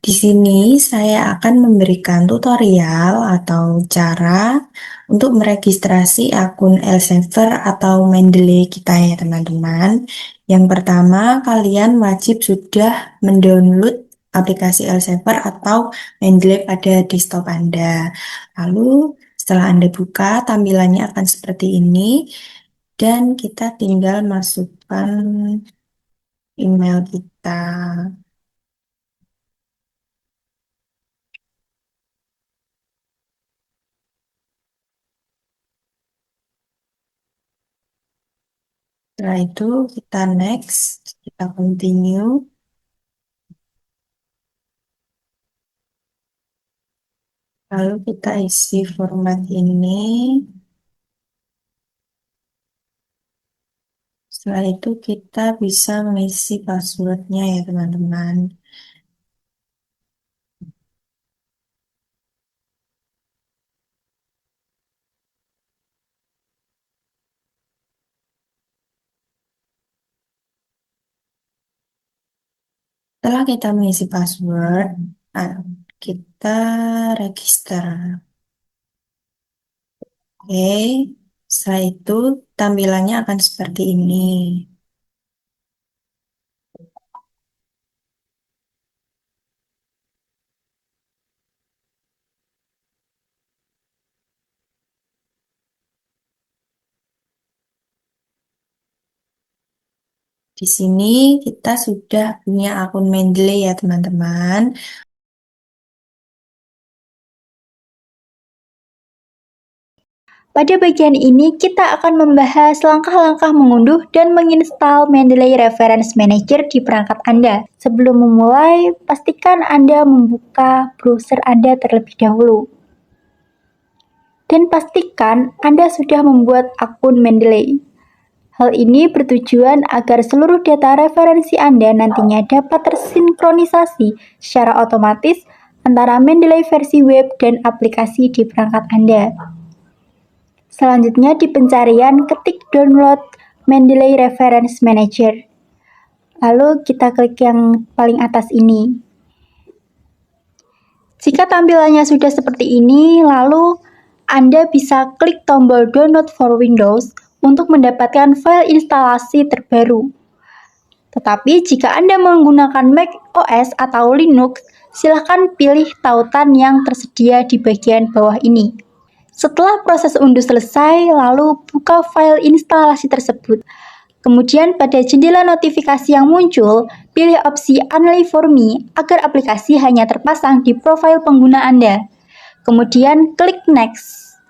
Di sini saya akan memberikan tutorial atau cara untuk meregistrasi akun Elsevier atau Mendeley kita ya teman-teman. Yang pertama, kalian wajib sudah mendownload aplikasi Elsevier atau Mendeley pada desktop Anda. Lalu setelah Anda buka, tampilannya akan seperti ini dan kita tinggal masukkan email kita. Setelah itu kita next, kita continue. Lalu kita isi format ini. Setelah itu kita bisa mengisi passwordnya ya teman-teman. Setelah kita mengisi password, kita register. Oke, setelah itu tampilannya akan seperti ini. Di sini kita sudah punya akun Mendeley ya teman-teman. Pada bagian ini, kita akan membahas langkah-langkah mengunduh dan menginstal Mendeley Reference Manager di perangkat Anda. Sebelum memulai, pastikan Anda membuka browser Anda terlebih dahulu. Dan pastikan Anda sudah membuat akun Mendeley. Hal ini bertujuan agar seluruh data referensi Anda nantinya dapat tersinkronisasi secara otomatis antara Mendeley versi web dan aplikasi di perangkat Anda. Selanjutnya di pencarian ketik download Mendeley Reference Manager. Lalu kita klik yang paling atas ini. Jika tampilannya sudah seperti ini, lalu Anda bisa klik tombol download for Windows untuk mendapatkan file instalasi terbaru. Tetapi jika Anda menggunakan Mac OS atau Linux, silakan pilih tautan yang tersedia di bagian bawah ini. Setelah proses unduh selesai, lalu buka file instalasi tersebut. Kemudian pada jendela notifikasi yang muncul, pilih opsi Only for Me agar aplikasi hanya terpasang di profil pengguna Anda. Kemudian klik Next.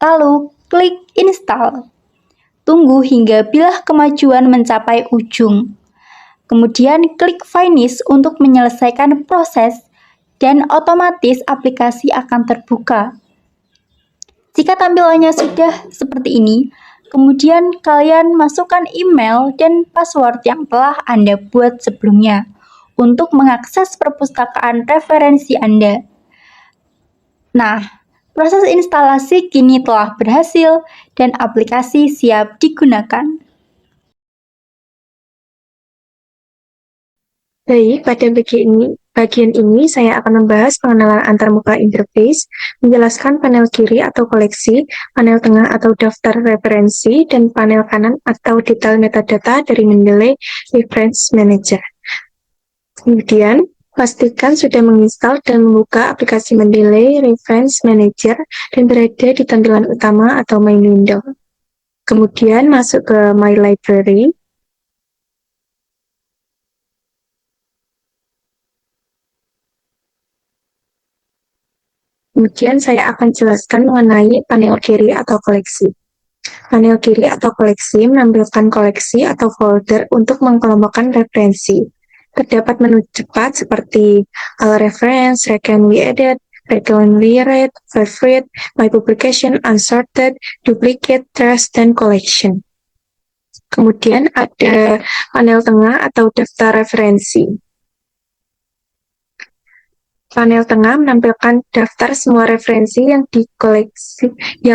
Lalu klik Install. Tunggu hingga bilah kemajuan mencapai ujung. Kemudian klik Finish untuk menyelesaikan proses dan otomatis aplikasi akan terbuka. Jika tampilannya sudah seperti ini, kemudian kalian masukkan email dan password yang telah Anda buat sebelumnya untuk mengakses perpustakaan referensi Anda. Nah, proses instalasi kini telah berhasil dan aplikasi siap digunakan. Baik, pada bagian ini saya akan membahas pengenalan antarmuka interface, menjelaskan panel kiri atau koleksi, panel tengah atau daftar referensi, dan panel kanan atau detail metadata dari Mendeley Reference Manager. Kemudian, pastikan sudah menginstal dan membuka aplikasi Mendeley Reference Manager dan berada di tampilan utama atau main window. Kemudian masuk ke My Library. Kemudian saya akan jelaskan mengenai panel kiri atau koleksi. Panel kiri atau koleksi menampilkan koleksi atau folder untuk mengelompokkan referensi. Terdapat menu cepat seperti All Reference, Where Can We Edit, Where Can We Read, Favorite, My Publication, Unsorted, Duplicate, Trash, dan Collection. Kemudian ada panel tengah atau daftar referensi. Panel tengah menampilkan daftar semua referensi yang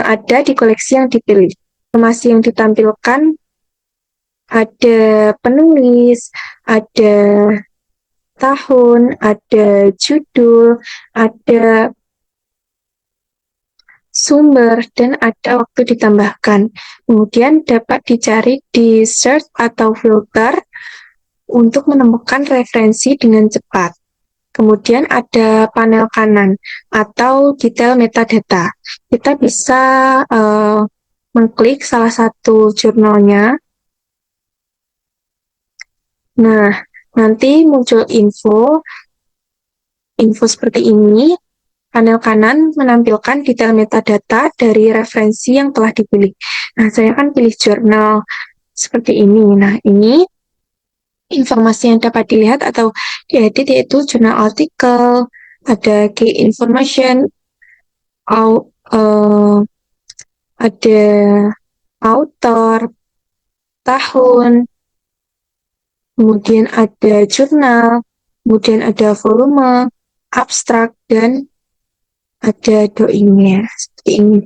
ada di koleksi yang dipilih. Informasi yang ditampilkan ada penulis, ada tahun, ada judul, ada sumber, dan ada waktu ditambahkan. Kemudian dapat dicari di search atau filter untuk menemukan referensi dengan cepat. Kemudian ada panel kanan atau detail metadata. Kita bisa mengklik salah satu jurnalnya. Nah, nanti muncul info seperti ini. Panel kanan menampilkan detail metadata dari referensi yang telah dipilih. Nah, saya kan pilih jurnal seperti ini. Nah, ini informasi yang dapat dilihat atau diedit yaitu jurnal artikel, ada key information, ada author, tahun, kemudian ada jurnal, kemudian ada volume, abstrak, dan ada doingnya. Seperti ini.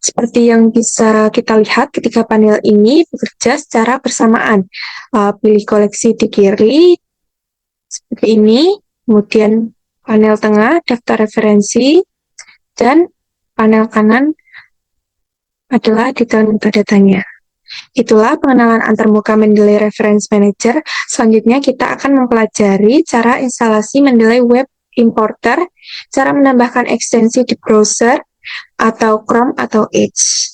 Seperti yang bisa kita lihat ketika panel ini bekerja secara bersamaan. Pilih koleksi di kiri, seperti ini. Kemudian panel tengah, daftar referensi, dan panel kanan adalah detail metadatanya. Itulah pengenalan antarmuka Mendeley Reference Manager. Selanjutnya kita akan mempelajari cara instalasi Mendeley Web Importer, cara menambahkan ekstensi di browser, atau Chrome atau Edge.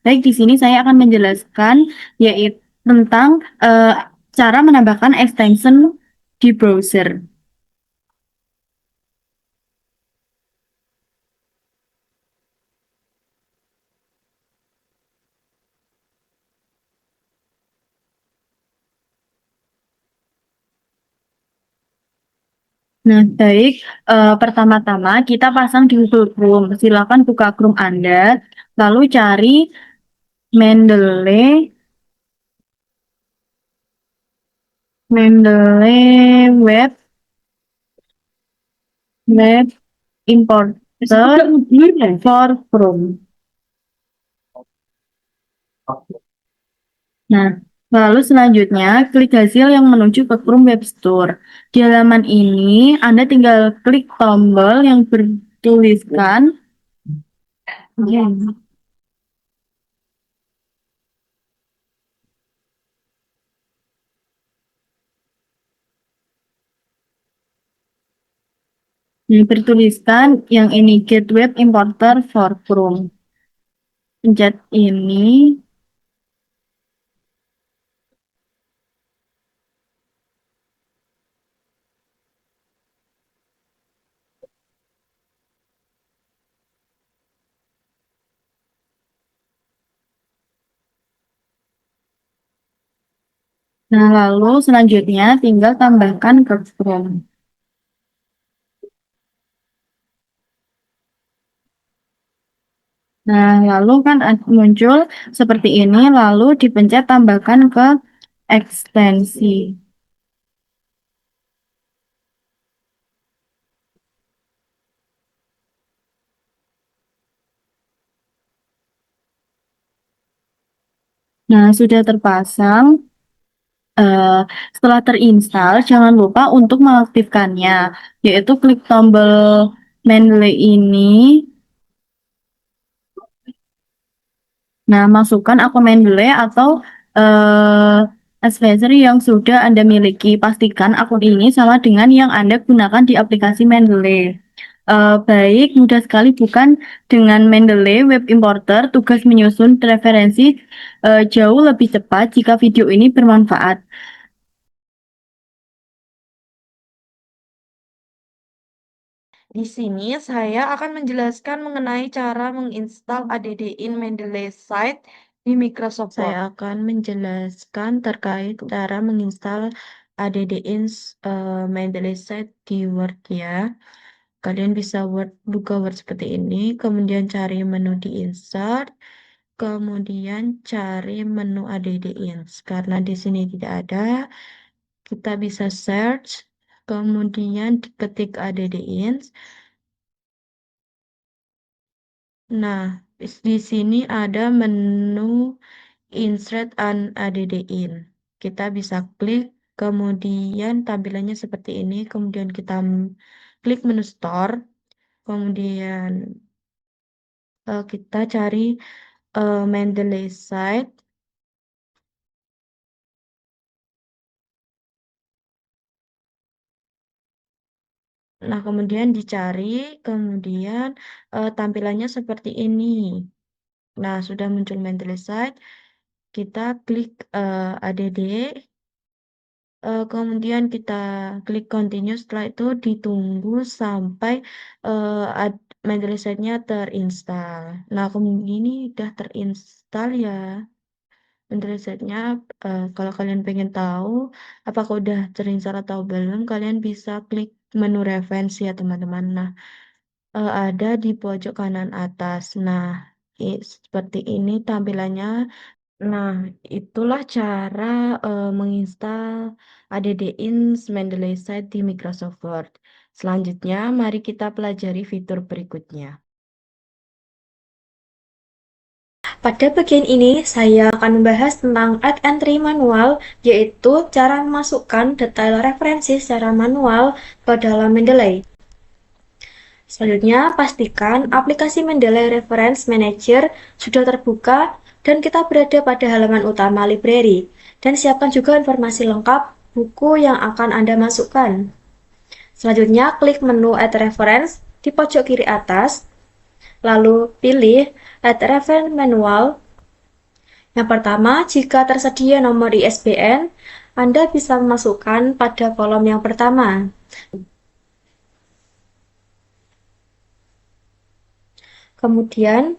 Baik, di sini saya akan menjelaskan yaitu tentang cara menambahkan extension di browser. Nah, baik. Pertama-tama kita pasang di Google Chrome. Silakan buka Chrome Anda, lalu cari Mendeley Web Importer for Chrome. Nah, lalu selanjutnya klik hasil yang menuju ke Chrome Web Store. Di halaman ini Anda tinggal klik tombol yang bertuliskan yang ini Get Web Importer for Chrome. Pencet ini. Nah, lalu selanjutnya tinggal tambahkan ke Chrome. Nah, lalu kan muncul seperti ini, lalu dipencet tambahkan ke ekstensi. Nah, sudah terpasang. Setelah terinstall, jangan lupa untuk mengaktifkannya, yaitu klik tombol Mendeley ini. Nah, masukkan akun Mendeley atau advisory yang sudah Anda miliki. Pastikan akun ini sama dengan yang Anda gunakan di aplikasi Mendeley. Baik, mudah sekali bukan? Dengan Mendeley Web Importer, tugas menyusun referensi jauh lebih cepat jika video ini bermanfaat. Di sini saya akan menjelaskan mengenai cara menginstal ADD in Mendeley Site di Microsoft Word. Saya akan menjelaskan terkait cara menginstal ADD in Mendeley Site di Word ya. Kalian bisa buka Word seperti ini, kemudian cari menu di Insert, kemudian cari menu ADD ins. Karena di sini tidak ada, kita bisa search, kemudian ketik ADD ins. Nah, di sini ada menu insert an add in. Kita bisa klik, kemudian tampilannya seperti ini, kemudian kita klik menu store, kemudian kita cari Mendeley site. Nah, kemudian dicari, kemudian tampilannya seperti ini. Nah, sudah muncul Mendeley site, kita klik add, kemudian kita klik continue, setelah itu ditunggu sampai Mendeley site-nya terinstall. Nah, kemudian ini udah terinstall ya. Mendeley site-nya, kalau kalian pengen tahu apakah udah terinstall atau belum, kalian bisa klik menu referensi ya teman-teman. Nah, ada di pojok kanan atas. Nah, seperti ini tampilannya. Nah, itulah cara menginstal add-in Mendeley Site di Microsoft Word. Selanjutnya, mari kita pelajari fitur berikutnya. Pada bagian ini, saya akan membahas tentang add entry manual, yaitu cara memasukkan detail referensi secara manual ke dalam Mendeley. Selanjutnya, pastikan aplikasi Mendeley Reference Manager sudah terbuka dan kita berada pada halaman utama library. Dan siapkan juga informasi lengkap buku yang akan Anda masukkan. Selanjutnya, klik menu Add Reference di pojok kiri atas, lalu pilih Add Reference Manual. Yang pertama, jika tersedia nomor ISBN, Anda bisa memasukkan pada kolom yang pertama. Kemudian,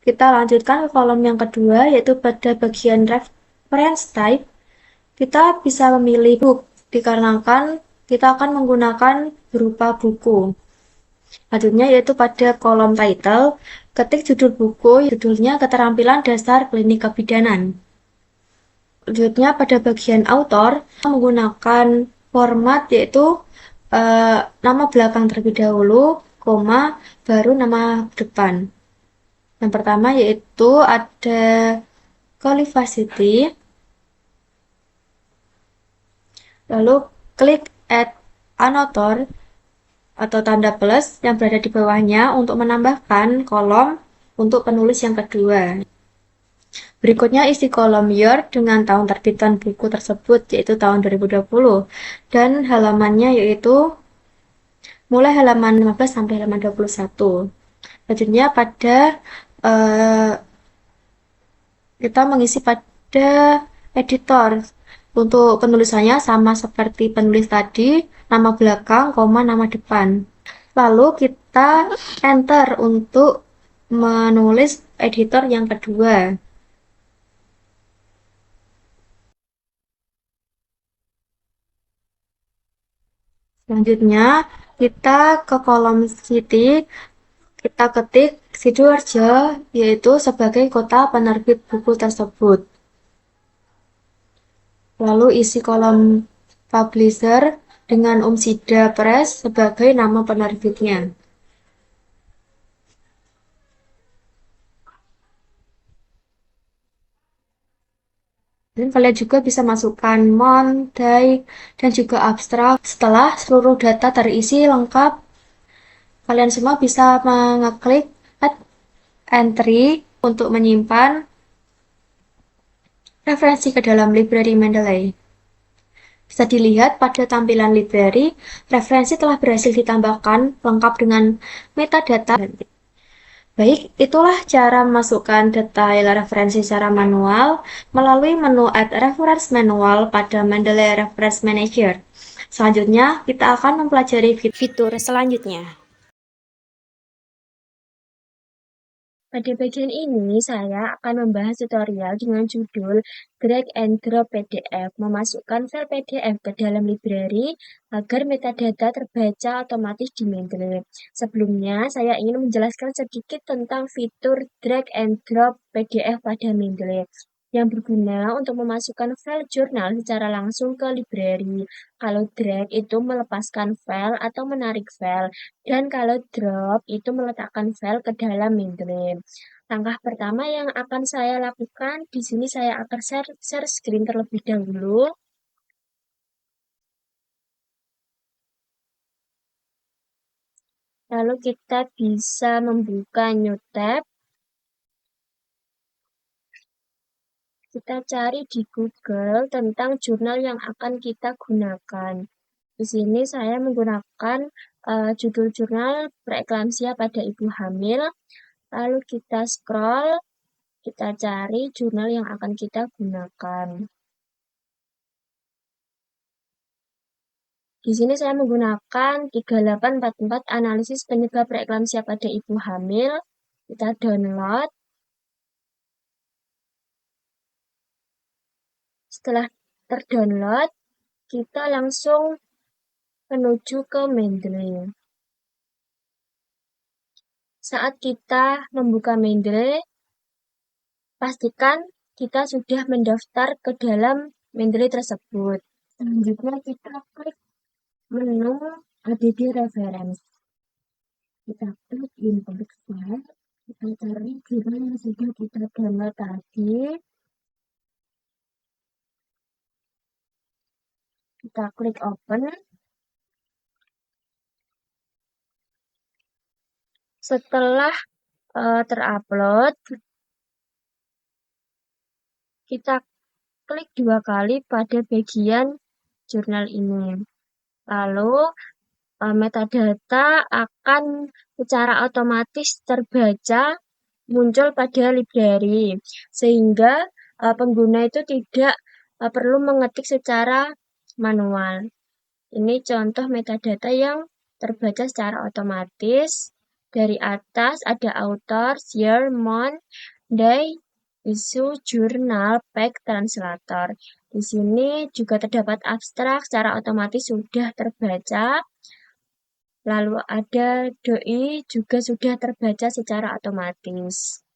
kita lanjutkan ke kolom yang kedua, yaitu pada bagian Reference Type, kita bisa memilih book, dikarenakan kita akan menggunakan berupa buku. Selanjutnya yaitu pada kolom title, ketik judul buku, judulnya keterampilan dasar klinik kebidanan. Selanjutnya pada bagian author, menggunakan format yaitu nama belakang terlebih dahulu, koma, baru nama depan. Yang pertama yaitu ada Collivacity, lalu klik Add Annotator atau tanda plus yang berada di bawahnya untuk menambahkan kolom untuk penulis yang kedua. Berikutnya isi kolom year dengan tahun terbitan buku tersebut, yaitu tahun 2020, dan halamannya yaitu mulai halaman 15 sampai halaman 21. Selanjutnya pada kita mengisi pada editor. Untuk penulisannya sama seperti penulis tadi, nama belakang, koma, nama depan. Lalu kita enter untuk menulis editor yang kedua. Selanjutnya, kita ke kolom city, kita ketik Sidoarjo, yaitu sebagai kota penerbit buku tersebut. Lalu isi kolom publisher dengan Umsida Press sebagai nama penerbitnya. Dan kalian juga bisa masukkan month, date, dan juga abstrak. Setelah seluruh data terisi lengkap, kalian semua bisa mengeklik Add Entry untuk menyimpan referensi ke dalam library Mendeley. Bisa dilihat pada tampilan library, referensi telah berhasil ditambahkan lengkap dengan metadata. Baik, itulah cara memasukkan detail referensi secara manual melalui menu Add Reference Manual pada Mendeley Reference Manager. Selanjutnya, kita akan mempelajari fitur selanjutnya. Pada bagian ini, saya akan membahas tutorial dengan judul Drag and Drop PDF, memasukkan file PDF ke dalam library agar metadata terbaca otomatis di Mendeley. Sebelumnya, saya ingin menjelaskan sedikit tentang fitur Drag and Drop PDF pada Mendeley. yang berguna untuk memasukkan file jurnal secara langsung ke library. Kalau drag itu melepaskan file atau menarik file, dan kalau drop itu meletakkan file ke dalam Mendeley. Langkah pertama yang akan saya lakukan, di sini saya akan share screen terlebih dahulu. Lalu kita bisa membuka new tab. Kita cari di Google tentang jurnal yang akan kita gunakan. Di sini saya menggunakan judul jurnal preeklamsia pada ibu hamil. Lalu kita scroll, kita cari jurnal yang akan kita gunakan. Di sini saya menggunakan 3844 analisis penyebab preeklamsia pada ibu hamil. Kita download. Setelah terdownload, kita langsung menuju ke Mendeley. Saat kita membuka Mendeley, pastikan kita sudah mendaftar ke dalam Mendeley tersebut. Selanjutnya kita klik menu ADD Reference. Kita klik import file, kita cari jurnal yang sudah kita download tadi. Kita klik open. Setelah terupload, kita klik 2 kali pada bagian jurnal ini. Lalu metadata akan secara otomatis terbaca muncul pada library, sehingga pengguna itu tidak perlu mengetik secara manual. Ini contoh metadata yang terbaca secara otomatis. Dari atas ada author, year, month, day, issue, jurnal, page, translator. Di sini juga terdapat abstrak secara otomatis sudah terbaca. Lalu ada doi juga sudah terbaca secara otomatis.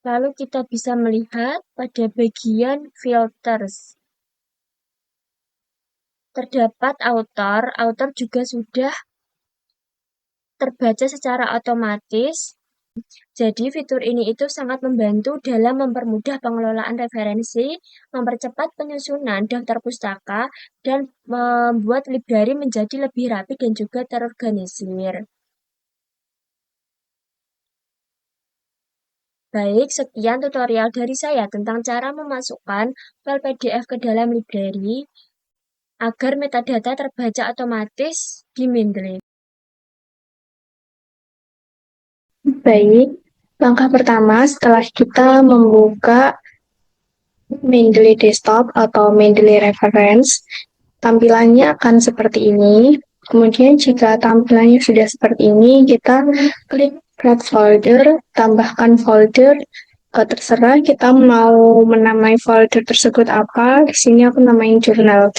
Lalu kita bisa melihat pada bagian filters. Terdapat author juga sudah terbaca secara otomatis. Jadi fitur ini itu sangat membantu dalam mempermudah pengelolaan referensi, mempercepat penyusunan daftar pustaka, dan membuat library menjadi lebih rapi dan juga terorganisir. Baik, sekian tutorial dari saya tentang cara memasukkan file PDF ke dalam library agar metadata terbaca otomatis di Mendeley. Baik, langkah pertama setelah kita membuka Mendeley Desktop atau Mendeley Reference, tampilannya akan seperti ini. Kemudian jika tampilannya sudah seperti ini, kita klik Create Folder, tambahkan folder. Terserah kita mau menamai folder tersebut apa. Di sini aku namain jurnal.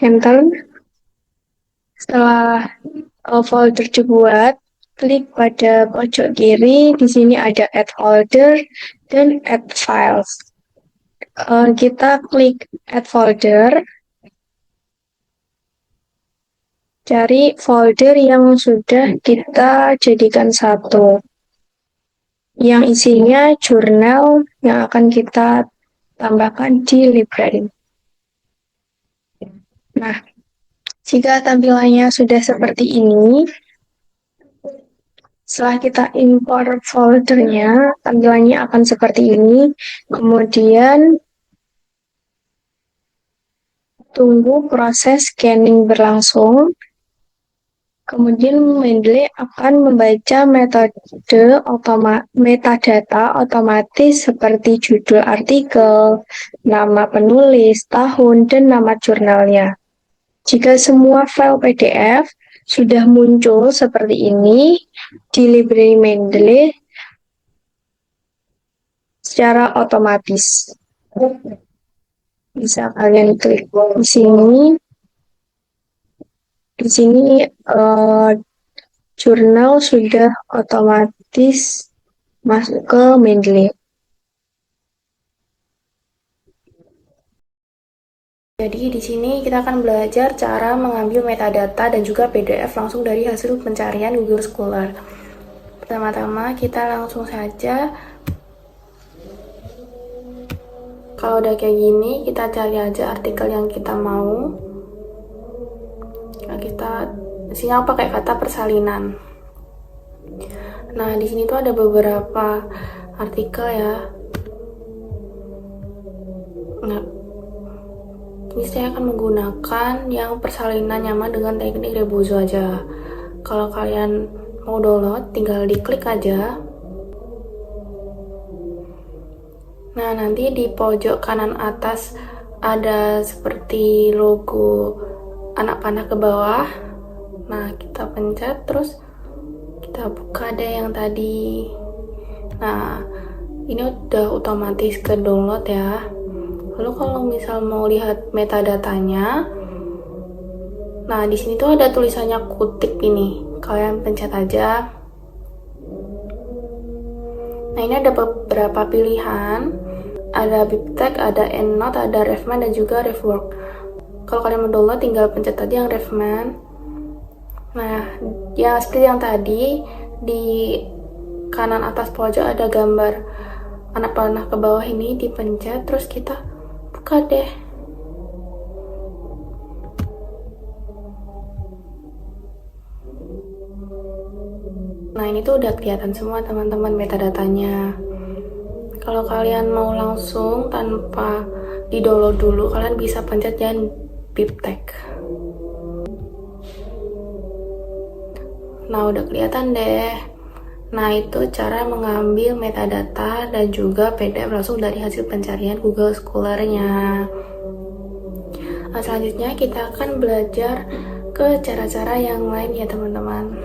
Enter. Setelah folder dibuat, klik pada pojok kiri. Di sini ada Add Folder dan Add Files. Kita klik Add Folder. Cari folder yang sudah kita jadikan satu. Yang isinya jurnal yang akan kita tambahkan di library. Nah, jika tampilannya sudah seperti ini, setelah kita import foldernya, tampilannya akan seperti ini. Kemudian, tunggu proses scanning berlangsung. Kemudian Mendeley akan membaca metadata otomatis seperti judul artikel, nama penulis, tahun, dan nama jurnalnya. Jika semua file PDF sudah muncul seperti ini di library Mendeley secara otomatis. Bisa kalian klik di sini. Di sini jurnal sudah otomatis masuk ke Mendeley. Jadi di sini kita akan belajar cara mengambil metadata dan juga PDF langsung dari hasil pencarian Google Scholar. Pertama-tama kita langsung saja, kalau udah kayak gini kita cari aja artikel yang kita mau. Nah, kita di sini aku pakai kata persalinan. Nah di sini tuh ada beberapa artikel ya. Nah, ini saya akan menggunakan yang persalinan nyaman dengan teknik Rebozo aja. Kalau kalian mau download, tinggal diklik aja. Nah, nanti di pojok kanan atas ada seperti logo anak panah ke bawah. Nah, kita pencet, terus kita buka deh yang tadi. Nah, ini udah otomatis ke download ya. Lalu kalau misal mau lihat metadatanya, nah di sini tuh ada tulisannya kutip ini. Kalian pencet aja. Nah ini ada beberapa pilihan. Ada BibTeX, ada EndNote, ada Refman, dan juga Refwork. Kalau kalian mau download, tinggal pencet aja yang Refman. Nah, ya seperti yang tadi, di kanan atas pojok ada gambar anak panah ke bawah ini, dipencet, terus kita buka deh. Nah ini tuh udah kelihatan semua teman-teman metadatanya. Kalau kalian mau langsung tanpa di-download dulu, kalian bisa pencet yang BibTeX. Nah udah kelihatan deh. Nah itu cara mengambil metadata dan juga PDF langsung dari hasil pencarian Google Scholar-nya. Nah, selanjutnya kita akan belajar ke cara-cara yang lain ya teman-teman.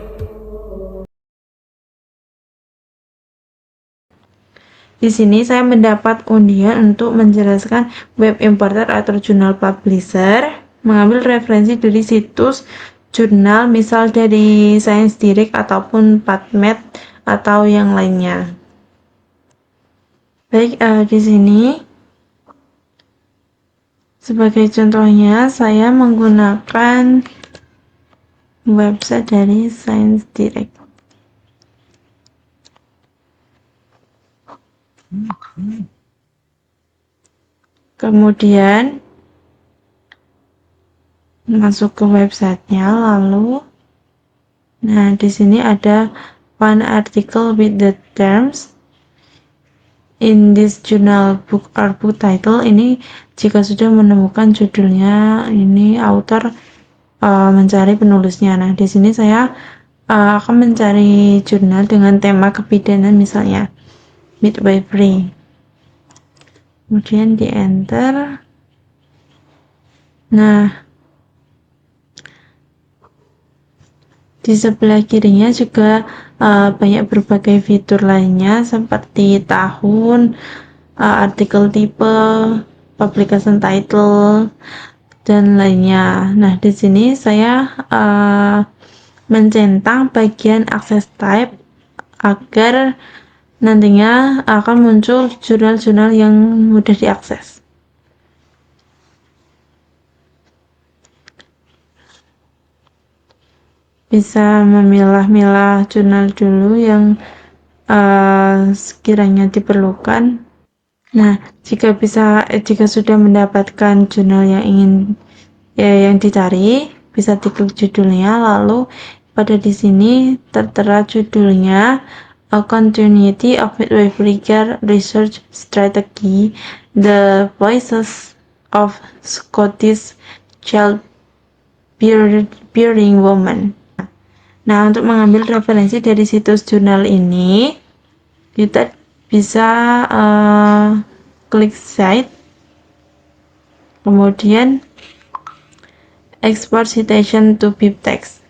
Di sini saya mendapat undian untuk menjelaskan web importer atau jurnal publisher, mengambil referensi dari situs jurnal, misal dari Science Direct ataupun PubMed atau yang lainnya. Baik, di sini sebagai contohnya saya menggunakan website dari Science Direct. Kemudian masuk ke websitenya, lalu nah di sini ada one article with the terms in this journal book or book title. Ini jika sudah menemukan judulnya, ini author mencari penulisnya. Nah di sini saya akan mencari jurnal dengan tema kebidanan, misalnya midwifery. Kemudian di enter. Nah di sebelah kirinya juga banyak berbagai fitur lainnya seperti tahun, artikel tipe, publication title, dan lainnya. Nah di sini saya mencentang bagian access type agar nantinya akan muncul jurnal-jurnal yang mudah diakses. Bisa memilah-milah jurnal dulu yang sekiranya diperlukan. Nah, jika sudah mendapatkan jurnal yang dicari, bisa diklik judulnya, lalu pada di sini tertera judulnya A Continuity of Midwifery Care Research Strategy, The Voices of Scottish Childbearing Women. Nah, untuk mengambil referensi dari situs jurnal ini, kita bisa klik cite, kemudian export citation to BibTeX.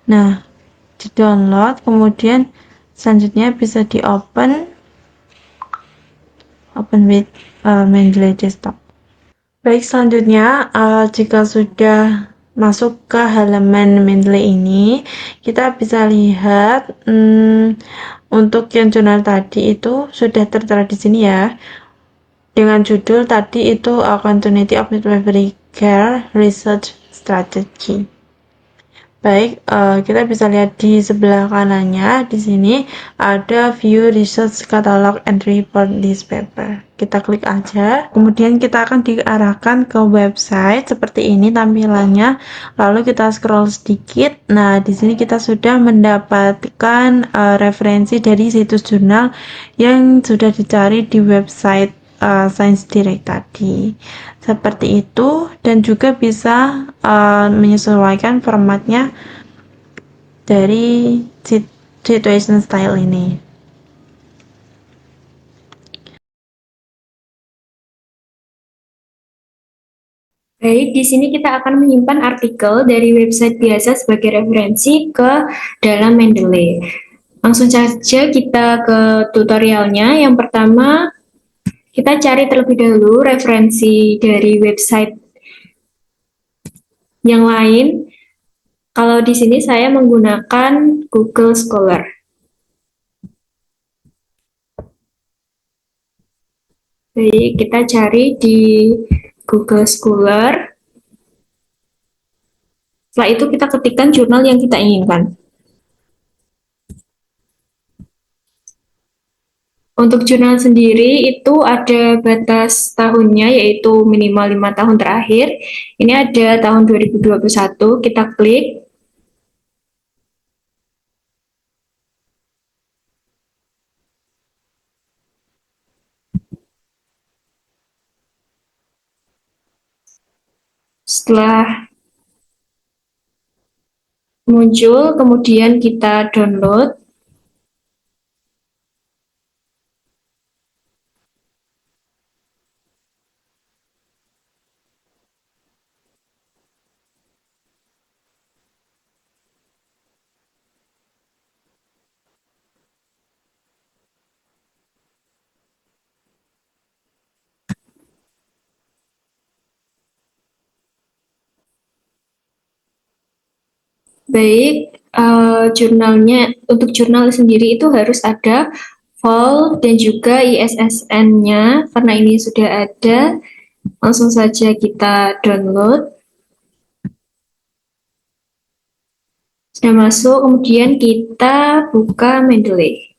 Nah, di download, kemudian selanjutnya bisa di open with Mendeley desktop. Baik, selanjutnya jika sudah masuk ke halaman Mendeley ini, kita bisa lihat untuk yang jurnal tadi itu sudah tertera di sini ya. Dengan judul tadi itu Continuity of Midwifery Care Research Strategy. Baik, kita bisa lihat di sebelah kanannya, di sini ada View Research Catalog and Report this paper. Kita klik aja, kemudian kita akan diarahkan ke website seperti ini tampilannya. Lalu kita scroll sedikit. Nah, di sini kita sudah mendapatkan referensi dari situs jurnal yang sudah dicari di website Science Direct tadi. Seperti itu, dan juga bisa menyesuaikan formatnya dari situation style ini. Baik, di sini kita akan menyimpan artikel dari website biasa sebagai referensi ke dalam Mendeley. Langsung saja kita ke tutorialnya. Yang pertama, kita cari terlebih dahulu referensi dari website yang lain. Kalau di sini saya menggunakan Google Scholar. Baik, kita cari di Google Scholar. Setelah itu kita ketikkan jurnal yang kita inginkan. Untuk jurnal sendiri itu ada batas tahunnya, yaitu minimal 5 tahun terakhir. Ini ada tahun 2021, kita klik. Setelah muncul, kemudian kita download. Baik, jurnalnya untuk jurnal sendiri itu harus ada vol dan juga ISSN-nya. Karena ini sudah ada, langsung saja kita download. Sudah masuk, kemudian kita buka Mendeley.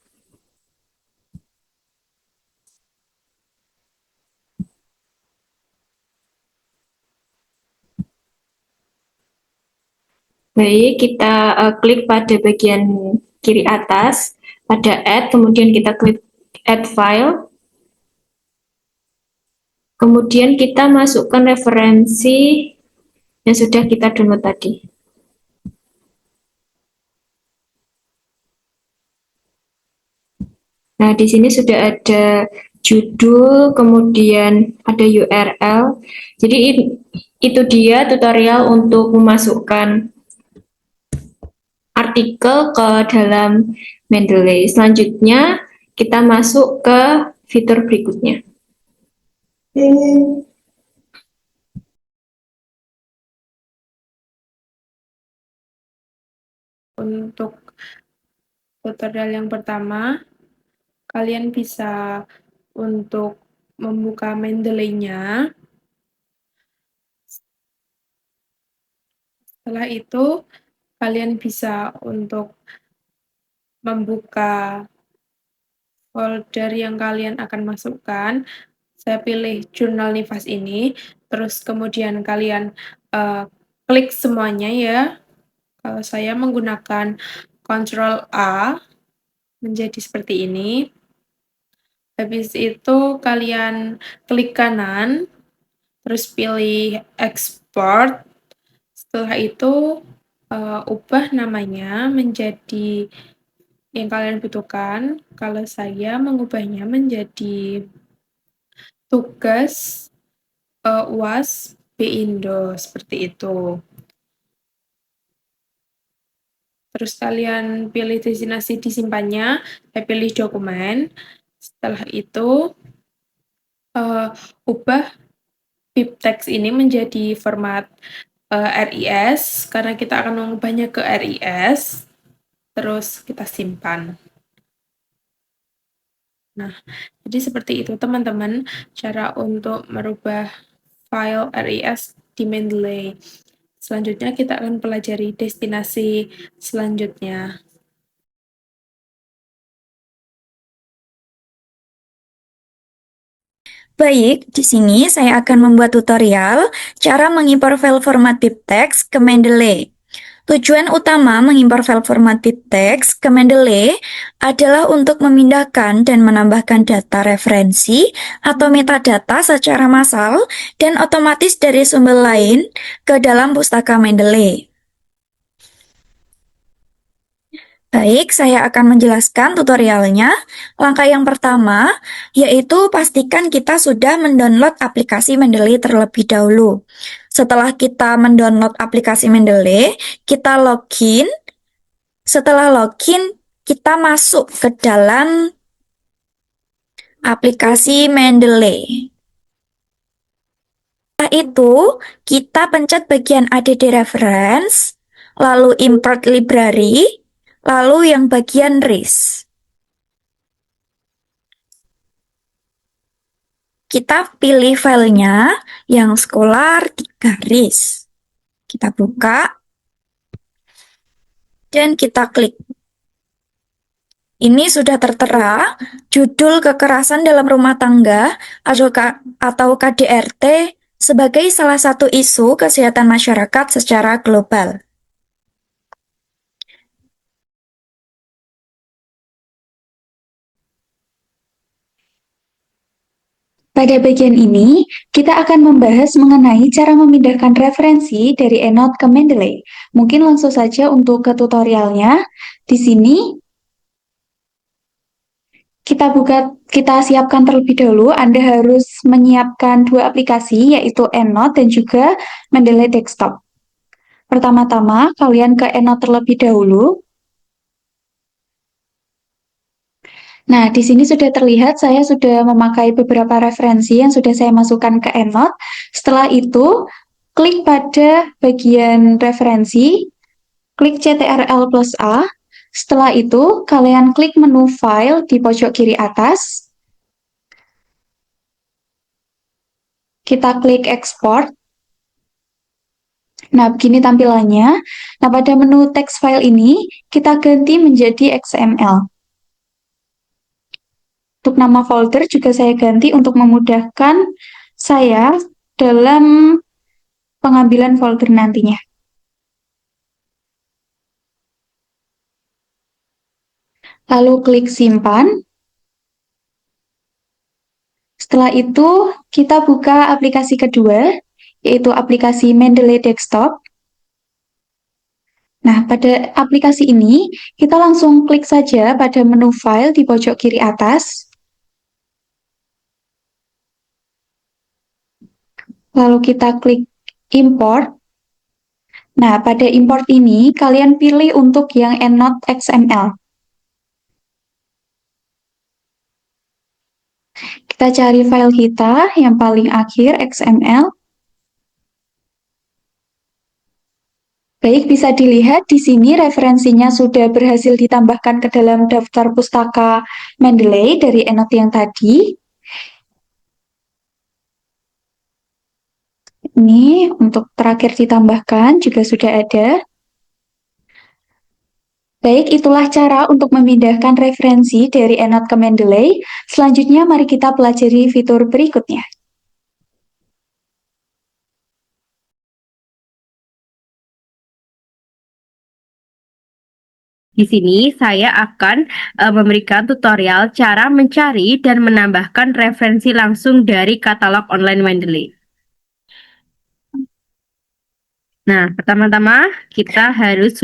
Baik, kita klik pada bagian kiri atas, pada add, kemudian kita klik add file. Kemudian kita masukkan referensi yang sudah kita download tadi. Nah, di sini sudah ada judul, kemudian ada URL. Jadi itu dia tutorial untuk memasukkan artikel ke dalam Mendeley. Selanjutnya kita masuk ke fitur berikutnya. Untuk tutorial yang pertama, kalian bisa untuk membuka Mendeley-nya. Setelah itu, kalian bisa untuk membuka folder yang kalian akan masukkan. Saya pilih jurnal nifas ini, terus kemudian kalian klik semuanya ya. Kalau saya menggunakan Ctrl A, menjadi seperti ini. Habis itu kalian klik kanan, terus pilih export. Setelah itu ubah namanya menjadi yang kalian butuhkan. Kalau saya mengubahnya menjadi tugas UAS B-Indo, seperti itu. Terus kalian pilih destinasi disimpannya, saya pilih dokumen. Setelah itu, ubah bibtex ini menjadi format RIS, karena kita akan mengubahnya ke RIS, terus kita simpan. Nah, jadi seperti itu teman-teman, cara untuk merubah file RIS di Mendeley. Selanjutnya kita akan pelajari destinasi selanjutnya. Baik, di sini saya akan membuat tutorial cara mengimpor file formatted text ke Mendeley. Tujuan utama mengimpor file formatted text ke Mendeley adalah untuk memindahkan dan menambahkan data referensi atau metadata secara massal dan otomatis dari sumber lain ke dalam pustaka Mendeley. Baik, saya akan menjelaskan tutorialnya. Langkah yang pertama, yaitu pastikan kita sudah mendownload aplikasi Mendeley terlebih dahulu. Setelah kita mendownload aplikasi Mendeley, kita login. Setelah login, kita masuk ke dalam aplikasi Mendeley. Setelah itu, kita pencet bagian add reference, lalu import library, lalu yang bagian RIS. Kita pilih filenya yang Scholar 3 RIS. Kita buka dan kita klik. Ini sudah tertera judul kekerasan dalam rumah tangga atau KDRT sebagai salah satu isu kesehatan masyarakat secara global. Pada bagian ini, kita akan membahas mengenai cara memindahkan referensi dari EndNote ke Mendeley. Mungkin langsung saja untuk ke tutorialnya. Di sini, kita siapkan terlebih dahulu. Anda harus menyiapkan dua aplikasi, yaitu EndNote dan juga Mendeley Desktop. Pertama-tama, kalian ke EndNote terlebih dahulu. Nah, di sini sudah terlihat saya sudah memakai beberapa referensi yang sudah saya masukkan ke EndNote. Setelah itu, klik pada bagian referensi, klik CTRL plus A. Setelah itu, kalian klik menu File di pojok kiri atas. Kita klik Export. Nah, begini tampilannya. Nah, pada menu text file ini, kita ganti menjadi XML. Untuk nama folder juga saya ganti untuk memudahkan saya dalam pengambilan folder nantinya. Lalu klik simpan. Setelah itu, kita buka aplikasi kedua, yaitu aplikasi Mendeley Desktop. Nah, pada aplikasi ini, kita langsung klik saja pada menu file di pojok kiri atas. Lalu kita klik import. Nah, pada import ini, kalian pilih untuk yang EndNote XML. Kita cari file kita yang paling akhir, XML. Baik, bisa dilihat di sini referensinya sudah berhasil ditambahkan ke dalam daftar pustaka Mendeley dari EndNote yang tadi. Ini untuk terakhir ditambahkan juga sudah ada. Baik, itulah cara untuk memindahkan referensi dari EndNote ke Mendeley. Selanjutnya, mari kita pelajari fitur berikutnya. Di sini saya akan memberikan tutorial cara mencari dan menambahkan referensi langsung dari katalog online Mendeley. Nah, pertama-tama kita harus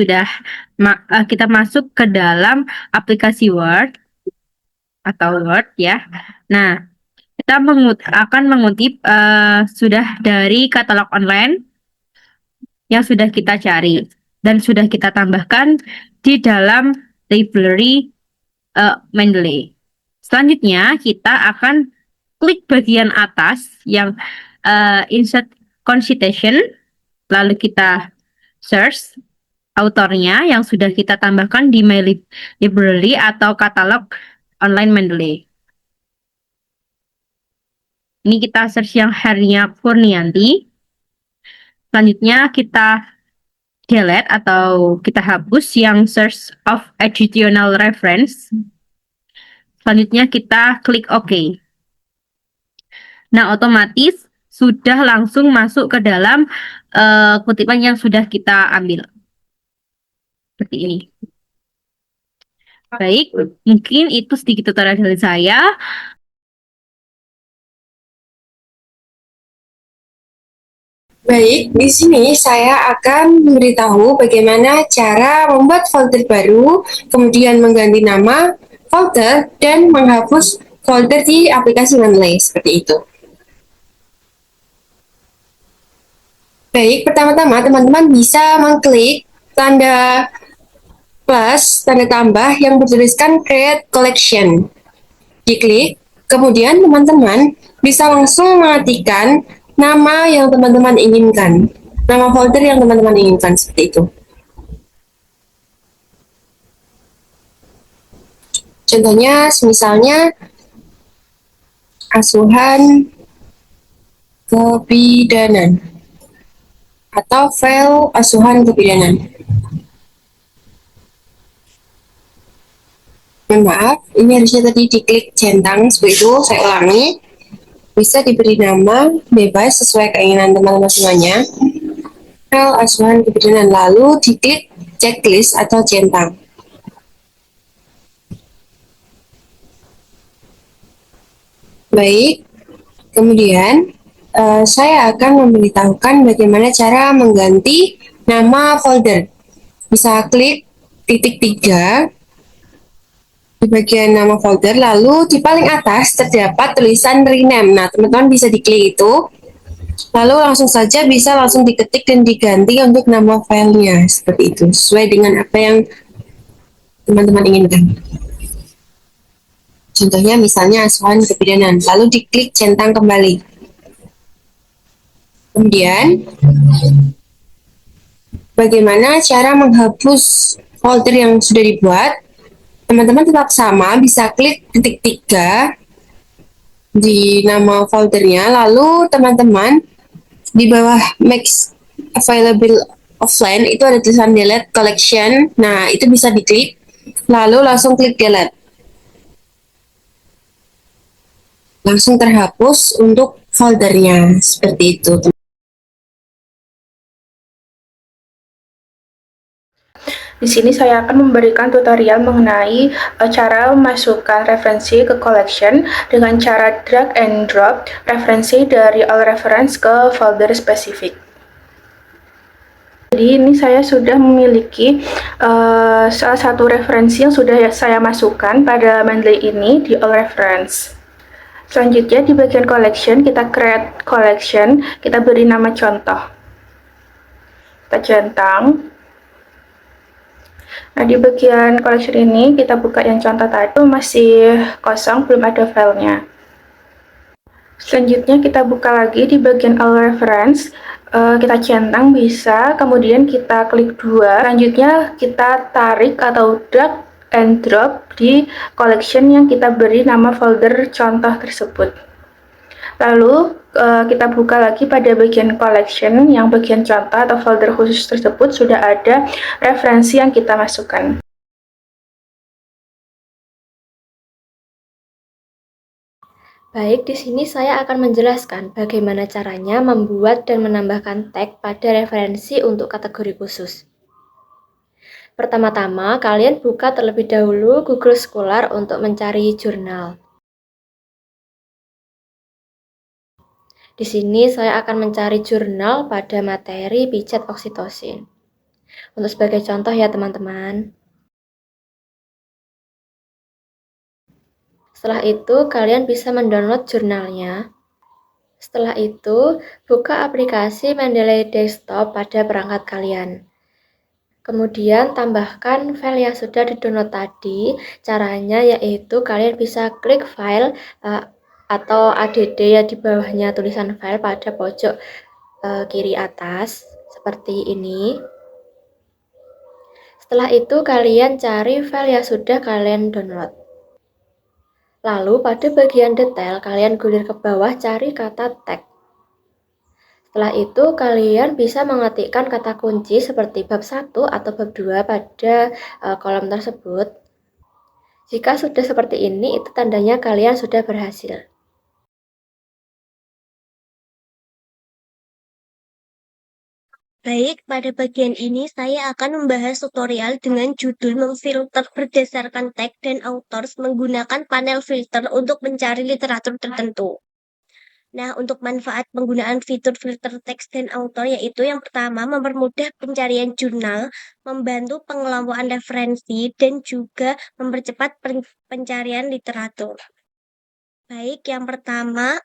kita masuk ke dalam aplikasi Word atau Word ya. Nah, kita akan mengutip sudah dari katalog online yang sudah kita cari dan sudah kita tambahkan di dalam library Mendeley. Selanjutnya kita akan klik bagian atas yang insert consultation. Lalu kita search autornya yang sudah kita tambahkan di My Library atau katalog online Mendeley. Ini kita search yang Hernia Purnianti. Selanjutnya kita delete atau kita hapus yang search of additional reference. Selanjutnya kita klik OK. Nah, otomatis sudah langsung masuk ke dalam kutipan yang sudah kita ambil. Seperti ini. Baik, mungkin itu sedikit tutorial dari saya. Baik, di sini saya akan memberitahu bagaimana cara membuat folder baru, kemudian mengganti nama folder, dan menghapus folder di aplikasi Mendeley, seperti itu. Baik, pertama-tama teman-teman bisa mengklik tanda plus, tanda tambah yang bertuliskan Create Collection. Diklik, kemudian teman-teman bisa langsung mengetikkan nama yang teman-teman inginkan, nama folder yang teman-teman inginkan, seperti itu. Contohnya, misalnya asuhan kebidanan atau file asuhan kebidanan. Mohon maaf, ini harusnya tadi diklik centang, seperti itu, saya ulangi. Bisa diberi nama bebas sesuai keinginan teman-teman semuanya. File asuhan kebidanan, lalu diklik checklist atau centang. Baik, kemudian saya akan memberitahukan bagaimana cara mengganti nama folder. Bisa klik titik 3 di bagian nama folder, lalu di paling atas terdapat tulisan rename. Nah, teman-teman bisa diklik itu, lalu langsung saja bisa langsung diketik dan diganti untuk nama filenya, seperti itu, sesuai dengan apa yang teman-teman inginkan. Contohnya misalnya asuhan kebidanan, lalu diklik centang kembali. Kemudian, bagaimana cara menghapus folder yang sudah dibuat? Teman-teman tetap sama, bisa klik titik 3 di nama foldernya, lalu teman-teman di bawah Make Available Offline itu ada tulisan Delete Collection. Nah, itu bisa diklik, lalu langsung klik Delete. Langsung terhapus untuk foldernya, seperti itu. Di sini saya akan memberikan tutorial mengenai cara memasukkan referensi ke collection dengan cara drag and drop referensi dari all reference ke folder spesifik. Jadi ini saya sudah memiliki salah satu referensi yang sudah saya masukkan pada Mendeley ini di all reference. Selanjutnya di bagian collection kita create collection, kita beri nama contoh. Kita centang. Nah, di bagian collection ini kita buka yang contoh tadi, masih kosong, belum ada filenya. Selanjutnya kita buka lagi di bagian all reference, kita centang bisa, kemudian kita klik 2. Selanjutnya kita tarik atau drag and drop di collection yang kita beri nama folder contoh tersebut. Lalu kita buka lagi pada bagian collection, yang bagian contoh atau folder khusus tersebut sudah ada referensi yang kita masukkan. Baik, di sini saya akan menjelaskan bagaimana caranya membuat dan menambahkan tag pada referensi untuk kategori khusus. Pertama-tama, kalian buka terlebih dahulu Google Scholar untuk mencari jurnal. Di sini saya akan mencari jurnal pada materi pijat oksitosin. Untuk sebagai contoh ya teman-teman. Setelah itu kalian bisa mendownload jurnalnya. Setelah itu buka aplikasi Mendeley Desktop pada perangkat kalian. Kemudian tambahkan file yang sudah di-download tadi. Caranya yaitu kalian bisa klik file atau add ya di bawahnya tulisan file pada pojok kiri atas seperti ini. Setelah itu kalian cari file yang sudah kalian download. Lalu pada bagian detail kalian gulir ke bawah cari kata tag. Setelah itu kalian bisa mengetikkan kata kunci seperti bab 1 atau bab 2 pada kolom tersebut. Jika sudah seperti ini, itu tandanya kalian sudah berhasil. Baik, pada bagian ini saya akan membahas tutorial dengan judul memfilter berdasarkan tag dan authors menggunakan panel filter untuk mencari literatur tertentu. Nah, untuk manfaat penggunaan fitur filter teks dan author yaitu yang pertama mempermudah pencarian jurnal, membantu pengelompokan referensi, dan juga mempercepat pencarian literatur. Baik, yang pertama,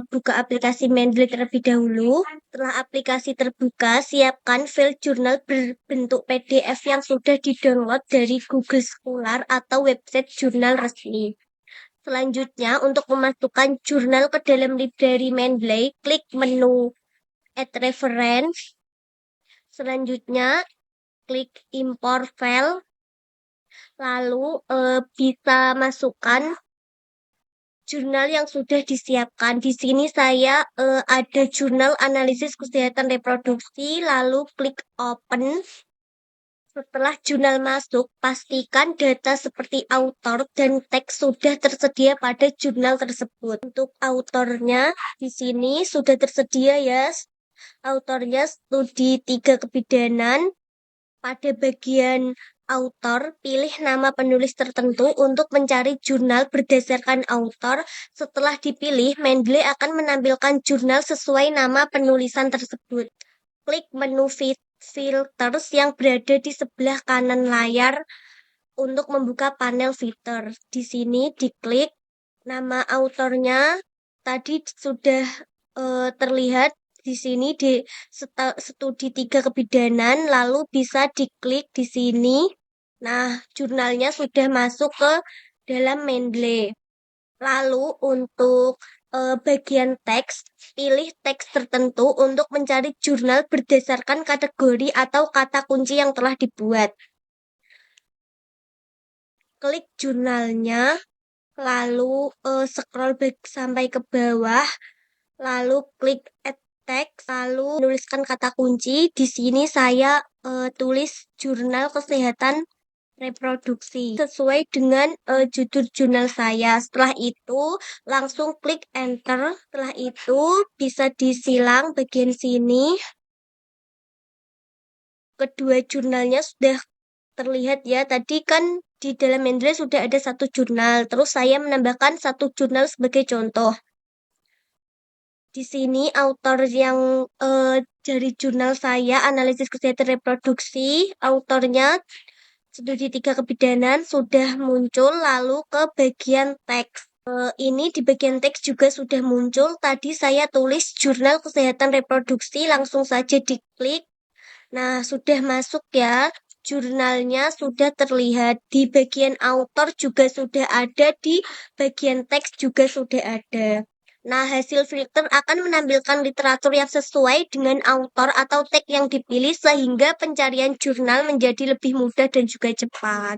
buka aplikasi Mendeley terlebih dahulu. Setelah aplikasi terbuka, siapkan file jurnal berbentuk PDF yang sudah di-download dari Google Scholar atau website jurnal resmi. Selanjutnya, untuk memasukkan jurnal ke dalam library Mendeley, klik menu Add Reference. Selanjutnya, klik Import File. Lalu, bisa masukkan jurnal yang sudah disiapkan. Di sini saya ada jurnal analisis kesehatan reproduksi, lalu klik open. Setelah jurnal masuk, pastikan data seperti author dan teks sudah tersedia pada jurnal tersebut. Untuk autornya di sini sudah tersedia ya. Autornya studi 3 kebidanan. Pada bagian author, pilih nama penulis tertentu untuk mencari jurnal berdasarkan author. Setelah dipilih, Mendeley akan menampilkan jurnal sesuai nama penulisan tersebut. Klik menu filters yang berada di sebelah kanan layar untuk membuka panel filter. Di sini diklik nama autornya. Tadi sudah terlihat di sini di studi 3 kebidanan, lalu bisa diklik di sini. Nah, jurnalnya sudah masuk ke dalam Mendeley. Lalu untuk bagian teks, pilih teks tertentu untuk mencari jurnal berdasarkan kategori atau kata kunci yang telah dibuat. Klik jurnalnya, lalu scroll sampai ke bawah, lalu klik add text, lalu menuliskan kata kunci. Di sini saya tulis jurnal kesehatan reproduksi sesuai dengan judul jurnal saya. Setelah itu langsung klik enter. Setelah itu bisa disilang bagian sini. Kedua jurnalnya sudah terlihat ya. Tadi kan di dalam Mendeley sudah ada satu jurnal. Terus saya menambahkan satu jurnal sebagai contoh. Di sini autor yang dari jurnal saya analisis kesehatan reproduksi, autornya studi 3 kebidanan sudah muncul. Lalu ke bagian teks. Ini di bagian teks juga sudah muncul. Tadi saya tulis jurnal kesehatan reproduksi, langsung saja diklik. Nah, sudah masuk ya. Jurnalnya sudah terlihat. Di bagian author juga sudah ada, di bagian teks juga sudah ada. Nah, hasil filter akan menampilkan literatur yang sesuai dengan author atau tag yang dipilih sehingga pencarian jurnal menjadi lebih mudah dan juga cepat.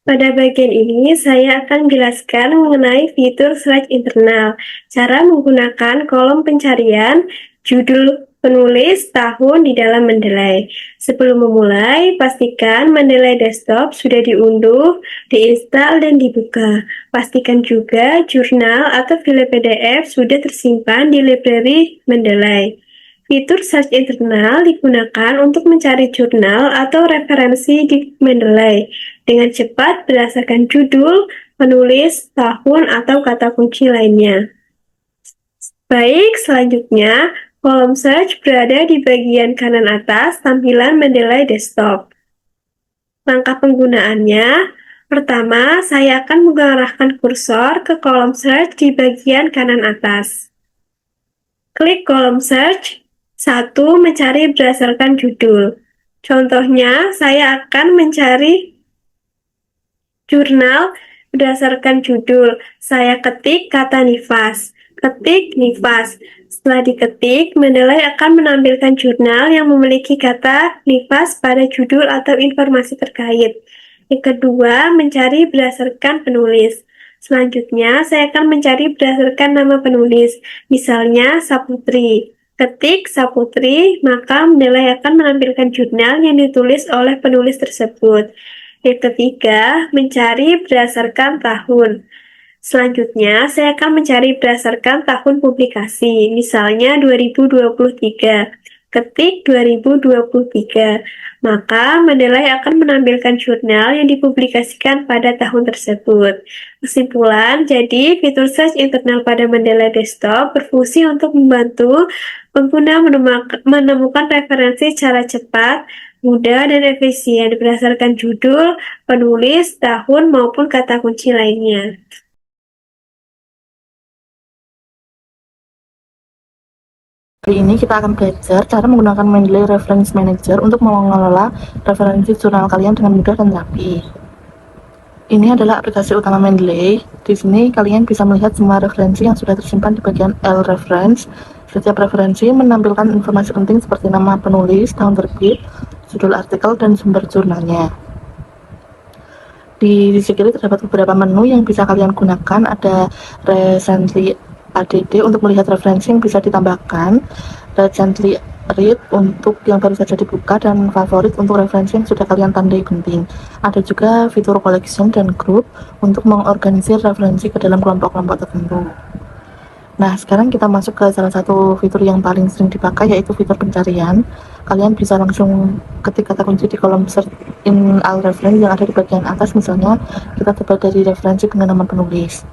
Pada bagian ini, saya akan menjelaskan mengenai fitur search internal, cara menggunakan kolom pencarian, judul penulis, tahun di dalam Mendeley. Sebelum memulai, pastikan Mendeley Desktop sudah diunduh, diinstal, dan dibuka. Pastikan juga jurnal atau file PDF sudah tersimpan di library Mendeley. Fitur search internal digunakan untuk mencari jurnal atau referensi di Mendeley dengan cepat berdasarkan judul, penulis, tahun, atau kata kunci lainnya. Baik, selanjutnya, kolom search berada di bagian kanan atas tampilan Mendeley Desktop. Langkah penggunaannya, pertama, saya akan mengarahkan kursor ke kolom search di bagian kanan atas. Klik kolom search. 1. Mencari berdasarkan judul. Contohnya, saya akan mencari jurnal berdasarkan judul. Saya ketik kata nifas. Ketik nifas. Setelah diketik, Mendeley akan menampilkan jurnal yang memiliki kata nifas pada judul atau informasi terkait. Yang kedua, mencari berdasarkan penulis. Selanjutnya, saya akan mencari berdasarkan nama penulis, misalnya Saputri. Ketik Saputri, maka Mendeley akan menampilkan jurnal yang ditulis oleh penulis tersebut. Yang ketiga, mencari berdasarkan tahun. Selanjutnya, saya akan mencari berdasarkan tahun publikasi, misalnya 2023. Ketik 2023, maka Mendeley akan menampilkan jurnal yang dipublikasikan pada tahun tersebut. Kesimpulan, jadi fitur search internal pada Mendeley Desktop berfungsi untuk membantu pengguna menemukan referensi secara cepat, mudah, dan efisien berdasarkan judul, penulis, tahun, maupun kata kunci lainnya. Kali ini kita akan belajar cara menggunakan Mendeley Reference Manager untuk mengelola referensi jurnal kalian dengan mudah dan rapi. Ini adalah aplikasi utama Mendeley. Di sini kalian bisa melihat semua referensi yang sudah tersimpan di bagian L Reference. Setiap referensi menampilkan informasi penting seperti nama penulis, tahun terbit, judul artikel, dan sumber jurnalnya. Di sisi kiri terdapat beberapa menu yang bisa kalian gunakan. Ada Recently ADD untuk melihat referensi yang bisa ditambahkan, Recently Read untuk yang baru saja dibuka, dan Favorit untuk referensi yang sudah kalian tandai penting. Ada juga fitur Collection dan Group untuk mengorganisir referensi ke dalam kelompok-kelompok tertentu. Nah, sekarang kita masuk ke salah satu fitur yang paling sering dipakai, yaitu fitur pencarian. Kalian bisa langsung ketik kata kunci di kolom search in all reference yang ada di bagian atas. Misalnya, kita coba dari referensi dengan nama penulis.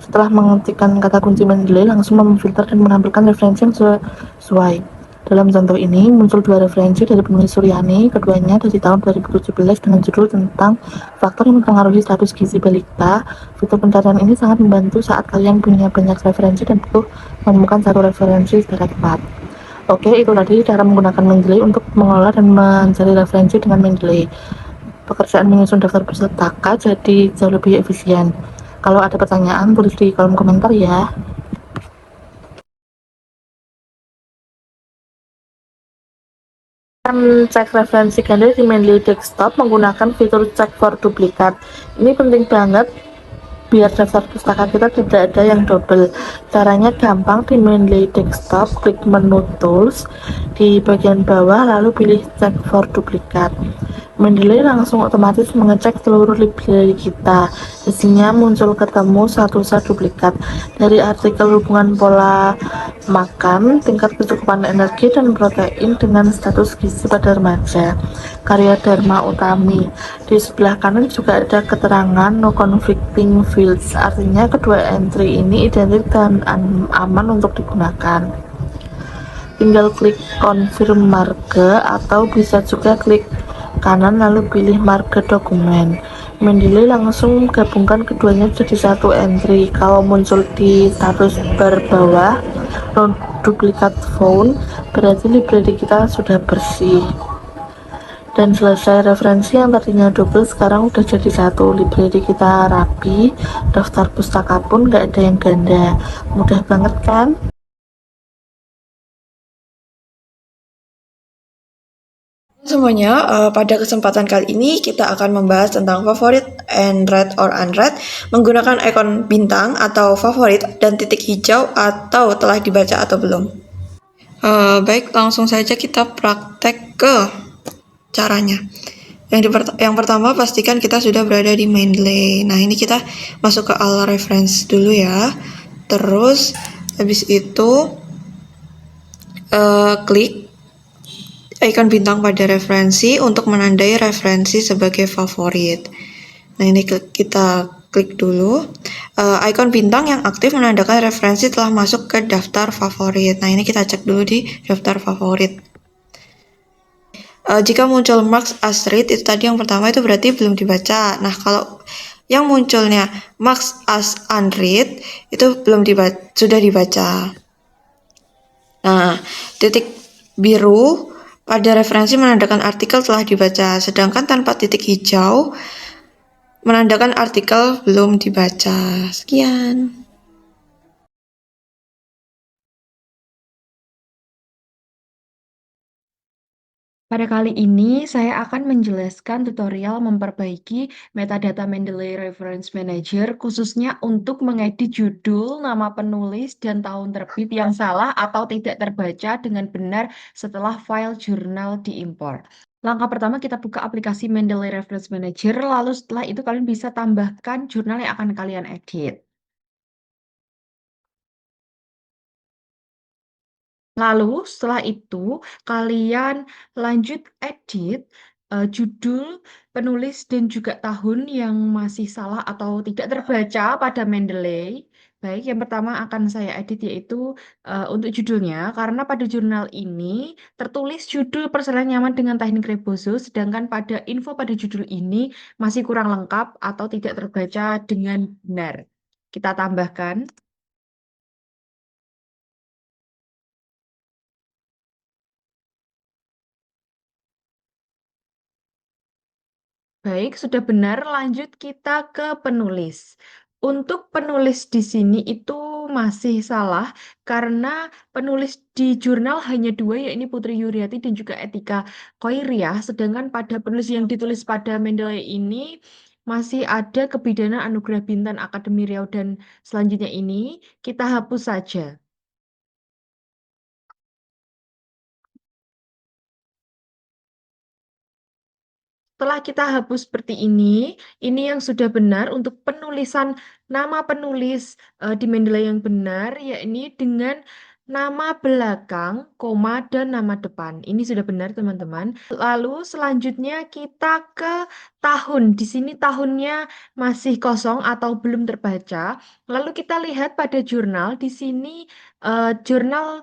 Setelah mengetikkan kata kunci Mendeley, langsung memfilter dan menampilkan referensi yang sesuai. Dalam contoh ini, muncul dua referensi dari penulis Suryani, keduanya dari tahun 2017 dengan judul tentang faktor yang mempengaruhi status gizi balita. Fitur pencarian ini sangat membantu saat kalian punya banyak referensi dan butuh menemukan satu referensi secara cepat. Oke, itu tadi cara menggunakan Mendeley untuk mengelola dan mencari referensi dengan Mendeley. Pekerjaan menyusun daftar pustaka jadi jauh lebih efisien. Kalau ada pertanyaan, tulis di kolom komentar ya. Cek referensi kalian di Mendeley Desktop menggunakan fitur Check for Duplicate. Ini penting banget biar daftar pustaka kita tidak ada yang double. Caranya gampang. Di Mendeley Desktop, klik menu Tools di bagian bawah, lalu pilih Check for Duplicate. Mendeley langsung otomatis mengecek seluruh library kita. Isinya muncul ketemu satu set duplikat dari artikel hubungan pola makan, tingkat kecukupan energi dan protein dengan status gizi pada remaja, karya Dharma Utami. Di sebelah kanan juga ada keterangan no conflicting fields, artinya kedua entry ini identik dan aman untuk digunakan. Tinggal klik confirm marge atau bisa juga klik kanan lalu pilih marge dokumen. Mendeley langsung gabungkan keduanya jadi satu entry. Kalau muncul di status bar bawah no duplicate found, berarti library kita sudah bersih dan selesai. Referensi yang tadinya double sekarang udah jadi satu. Library kita rapi, daftar pustaka pun gak ada yang ganda. Mudah banget kan? Semuanya, pada kesempatan kali ini kita akan membahas tentang favorit and read or unread menggunakan ikon bintang atau favorit dan titik hijau atau telah dibaca atau belum. Baik, langsung saja kita praktek ke caranya. Yang pertama, pastikan kita sudah berada di Mendeley. Nah, ini kita masuk ke all reference dulu ya. Terus habis itu klik ikon bintang pada referensi untuk menandai referensi sebagai favorit. Nah, ini kita klik dulu. Ikon bintang yang aktif menandakan referensi telah masuk ke daftar favorit. Nah, ini kita cek dulu di daftar favorit. Jika muncul marks as read, itu tadi yang pertama itu berarti belum dibaca. Nah, kalau yang munculnya marks as unread, itu sudah dibaca. Nah, titik biru pada referensi menandakan artikel telah dibaca, sedangkan tanpa titik hijau menandakan artikel belum dibaca. Sekian. Pada kali ini, saya akan menjelaskan tutorial memperbaiki metadata Mendeley Reference Manager, khususnya untuk mengedit judul, nama penulis, dan tahun terbit yang salah atau tidak terbaca dengan benar setelah file jurnal diimpor. Langkah pertama, kita buka aplikasi Mendeley Reference Manager, lalu setelah itu kalian bisa tambahkan jurnal yang akan kalian edit. Lalu setelah itu kalian lanjut edit judul, penulis, dan juga tahun yang masih salah atau tidak terbaca pada Mendeley. Baik, yang pertama akan saya edit yaitu untuk judulnya, karena pada jurnal ini tertulis judul persalinan nyaman dengan teknik rebozo, sedangkan pada info pada judul ini masih kurang lengkap atau tidak terbaca dengan benar. Kita tambahkan. Baik, sudah benar. Lanjut kita ke penulis. Untuk penulis di sini itu masih salah karena penulis di jurnal hanya dua, yaitu Putri Yuriati dan juga Etika Koiriah. Sedangkan pada penulis yang ditulis pada Mendeley ini masih ada Kebidana Anugerah Bintan Akademi Riau dan selanjutnya ini kita hapus saja. Setelah kita hapus seperti ini yang sudah benar untuk penulisan nama penulis di Mendeley yang benar, yakni dengan nama belakang, koma, dan nama depan. Ini sudah benar, teman-teman. Lalu selanjutnya kita ke tahun. Di sini tahunnya masih kosong atau belum terbaca. Lalu kita lihat pada jurnal. Di sini jurnal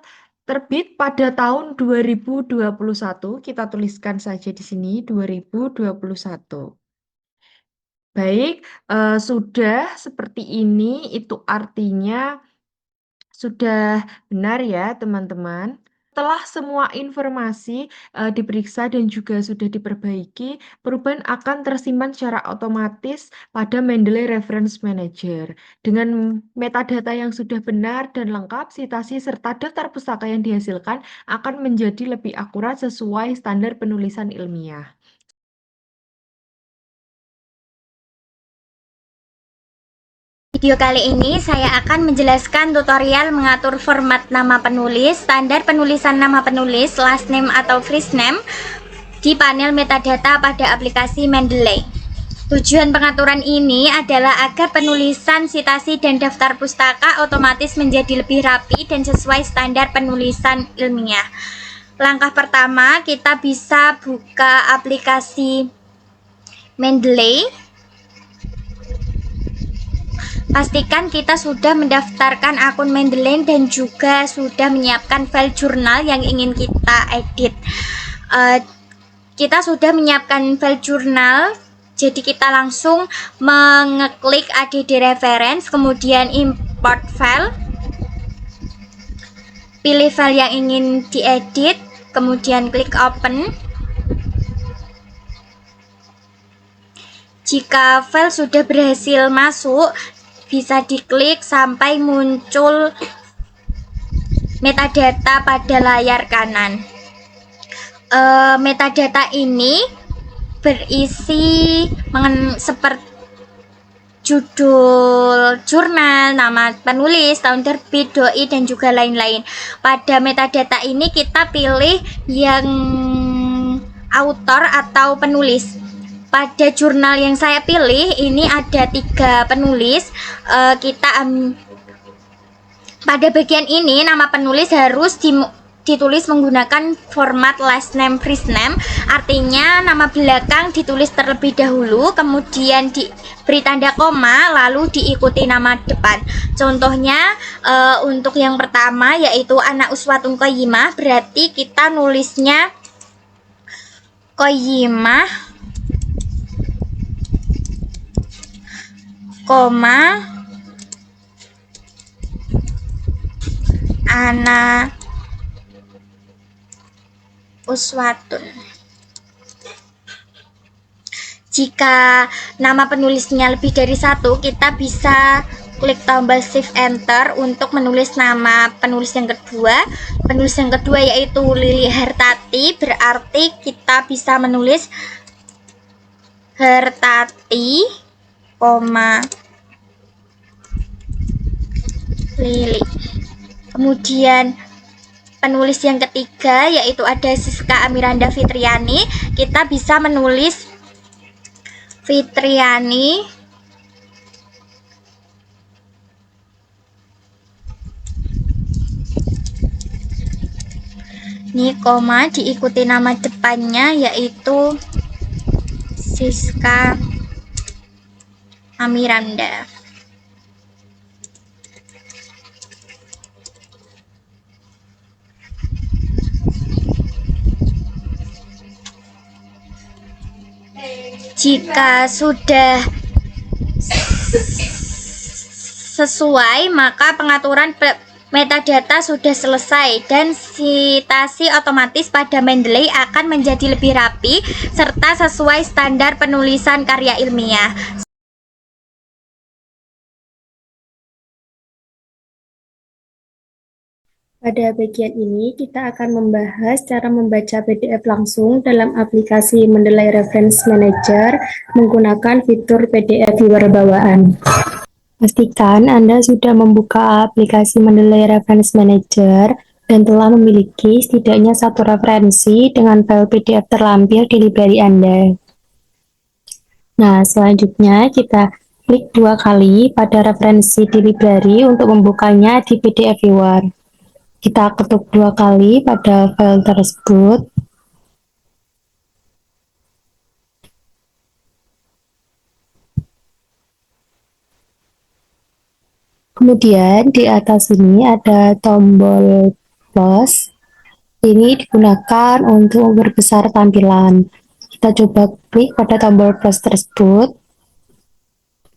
terbit pada tahun 2021, kita tuliskan saja di sini 2021. Baik, sudah seperti ini, itu artinya sudah benar ya teman-teman. Setelah semua informasi diperiksa dan juga sudah diperbaiki, perubahan akan tersimpan secara otomatis pada Mendeley Reference Manager. Dengan metadata yang sudah benar dan lengkap, citasi serta daftar pustaka yang dihasilkan akan menjadi lebih akurat sesuai standar penulisan ilmiah. Video kali ini saya akan menjelaskan tutorial mengatur format nama penulis, standar penulisan nama penulis, last name atau first name di panel metadata pada aplikasi Mendeley. Tujuan pengaturan ini adalah agar penulisan, sitasi, dan daftar pustaka otomatis menjadi lebih rapi dan sesuai standar penulisan ilmiah. Langkah pertama, kita bisa buka aplikasi Mendeley. Pastikan kita sudah mendaftarkan akun Mendeley dan juga sudah menyiapkan file jurnal yang ingin kita edit. Kita sudah menyiapkan file jurnal, jadi kita langsung mengeklik add reference, kemudian import file, pilih file yang ingin diedit, kemudian klik open. Jika file sudah berhasil masuk, bisa diklik sampai muncul metadata pada layar kanan. Metadata ini berisi seperti judul jurnal, nama penulis, tahun terbit, doi, dan juga lain-lain. Pada metadata ini kita pilih yang autor atau penulis. Pada jurnal yang saya pilih ini ada 3 penulis. Pada bagian ini nama penulis harus ditulis menggunakan format last name first name, artinya nama belakang ditulis terlebih dahulu, kemudian diberi tanda koma, lalu diikuti nama depan. Contohnya untuk yang pertama yaitu Ana Uswatun Qoyimah, berarti kita nulisnya Qoyimah, koma, Ana Uswatun. Jika nama penulisnya lebih dari 1, kita bisa klik tombol Shift Enter untuk menulis nama penulis yang kedua. Penulis yang kedua yaitu Lili Hartati, berarti kita bisa menulis Hartati, Lili. Kemudian penulis yang ketiga yaitu ada Siska Amiranda Fitriani. Kita bisa menulis Fitriani ini koma diikuti nama depannya yaitu Siska Amiranda. Jika sudah sesuai, maka pengaturan metadata sudah selesai dan sitasi otomatis pada Mendeley akan menjadi lebih rapi serta sesuai standar penulisan karya ilmiah. Pada bagian ini, kita akan membahas cara membaca PDF langsung dalam aplikasi Mendeley Reference Manager menggunakan fitur PDF Viewer bawaan. Pastikan Anda sudah membuka aplikasi Mendeley Reference Manager dan telah memiliki setidaknya satu referensi dengan file PDF terlampir di library Anda. Nah, selanjutnya kita klik 2 kali pada referensi di library untuk membukanya di PDF Viewer. Kita ketuk 2 kali pada file tersebut. Kemudian di atas ini ada tombol plus. Ini digunakan untuk memperbesar tampilan. Kita coba klik pada tombol plus tersebut.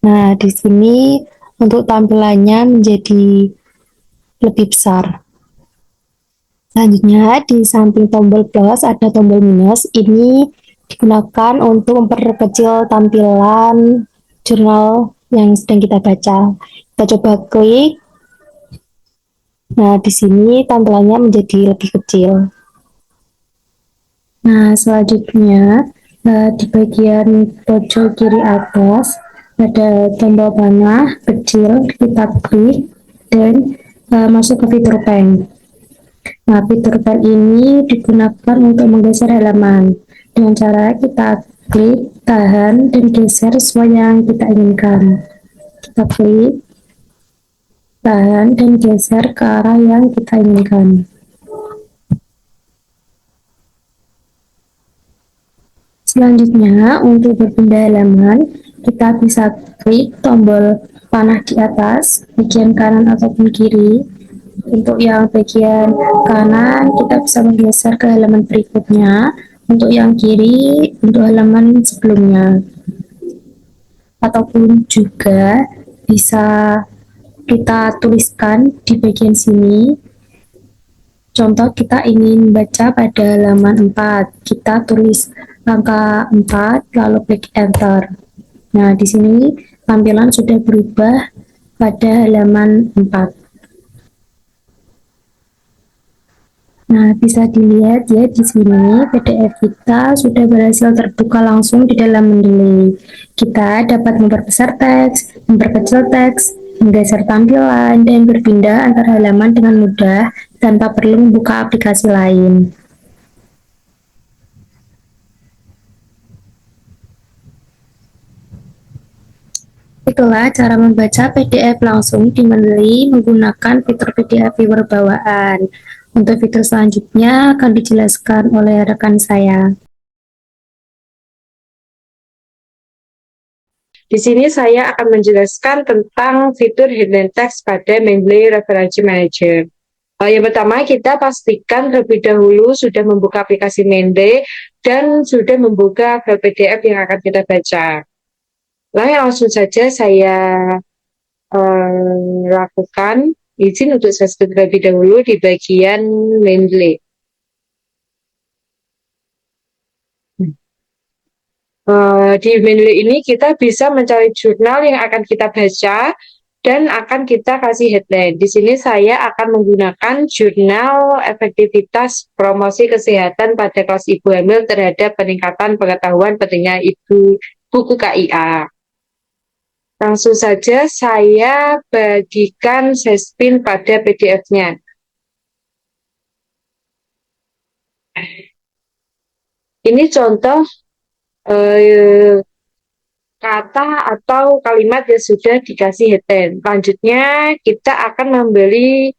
Nah, di sini untuk tampilannya menjadi lebih besar. Selanjutnya, di samping tombol plus ada tombol minus. Ini digunakan untuk memperkecil tampilan jurnal yang sedang kita baca. Kita coba klik. Nah, di sini tampilannya menjadi lebih kecil. Nah, selanjutnya di bagian pojok kiri atas ada tombol panah kecil. Kita klik dan masuk ke fitur pen. Nah, fitur pen ini digunakan untuk menggeser halaman. Dengan cara kita klik, tahan, dan geser sesuai yang kita inginkan. Kita klik, tahan, dan geser ke arah yang kita inginkan. Selanjutnya, untuk berpindah halaman, kita bisa klik tombol panah di atas, bagian kanan ataupun kiri. Untuk yang bagian kanan, kita bisa menggeser ke halaman berikutnya. Untuk yang kiri, untuk halaman sebelumnya. Ataupun juga bisa kita tuliskan di bagian sini. Contoh, kita ingin baca pada halaman 4. Kita tulis angka 4, lalu klik Enter. Nah, di sini tampilan sudah berubah pada halaman 4. Nah, bisa dilihat ya di sini PDF kita sudah berhasil terbuka langsung di dalam Mendeley. Kita dapat memperbesar teks, memperkecil teks, menggeser tampilan, dan berpindah antar halaman dengan mudah tanpa perlu membuka aplikasi lain. Itulah cara membaca PDF langsung di Mendeley menggunakan fitur PDF Viewer bawaan. Untuk fitur selanjutnya akan dijelaskan oleh rekan saya. Di sini saya akan menjelaskan tentang fitur hidden text pada Mendeley Reference Manager. Yang pertama, kita pastikan terlebih dahulu sudah membuka aplikasi Mendeley dan sudah membuka file PDF yang akan kita baca. Langsung saja saya lakukan. Izin untuk saya terlebih dahulu di bagian Mendeley. Di Mendeley ini kita bisa mencari jurnal yang akan kita baca dan akan kita kasih headline. Di sini saya akan menggunakan jurnal efektivitas promosi kesehatan pada kelas ibu hamil terhadap peningkatan pengetahuan pentingnya buku KIA. Langsung saja saya bagikan Sespin pada PDF-nya. Ini contoh kata atau kalimat yang sudah dikasih headline. Selanjutnya kita akan memberi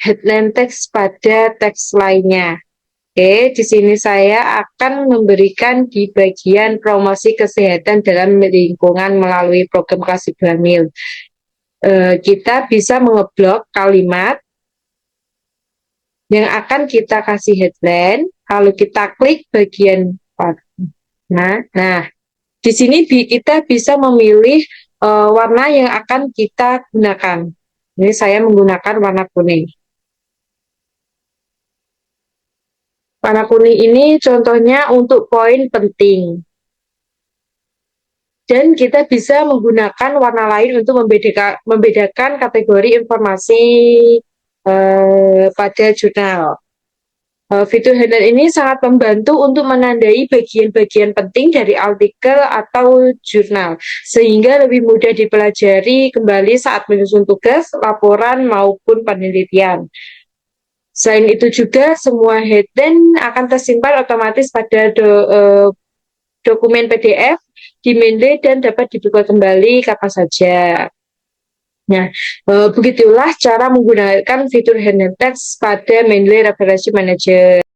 headline teks pada teks lainnya. Oke, di sini saya akan memberikan di bagian promosi kesehatan dalam lingkungan melalui program kelas ibu hamil. Kita bisa mengeblok kalimat yang akan kita kasih headline. Kalau kita klik bagian nah, di sini kita bisa memilih warna yang akan kita gunakan. Ini saya menggunakan warna kuning. Warna kuning ini contohnya untuk poin penting. Dan kita bisa menggunakan warna lain untuk membedakan kategori informasi pada jurnal. Fitur headline ini sangat membantu untuk menandai bagian-bagian penting dari artikel atau jurnal, sehingga lebih mudah dipelajari kembali saat menyusun tugas, laporan, maupun penelitian. Selain itu juga, semua headline akan tersimpan otomatis pada dokumen PDF di Mendeley dan dapat dibuka kembali kapan saja. Nah, begitulah cara menggunakan fitur headline text pada Mendeley Reference Manager.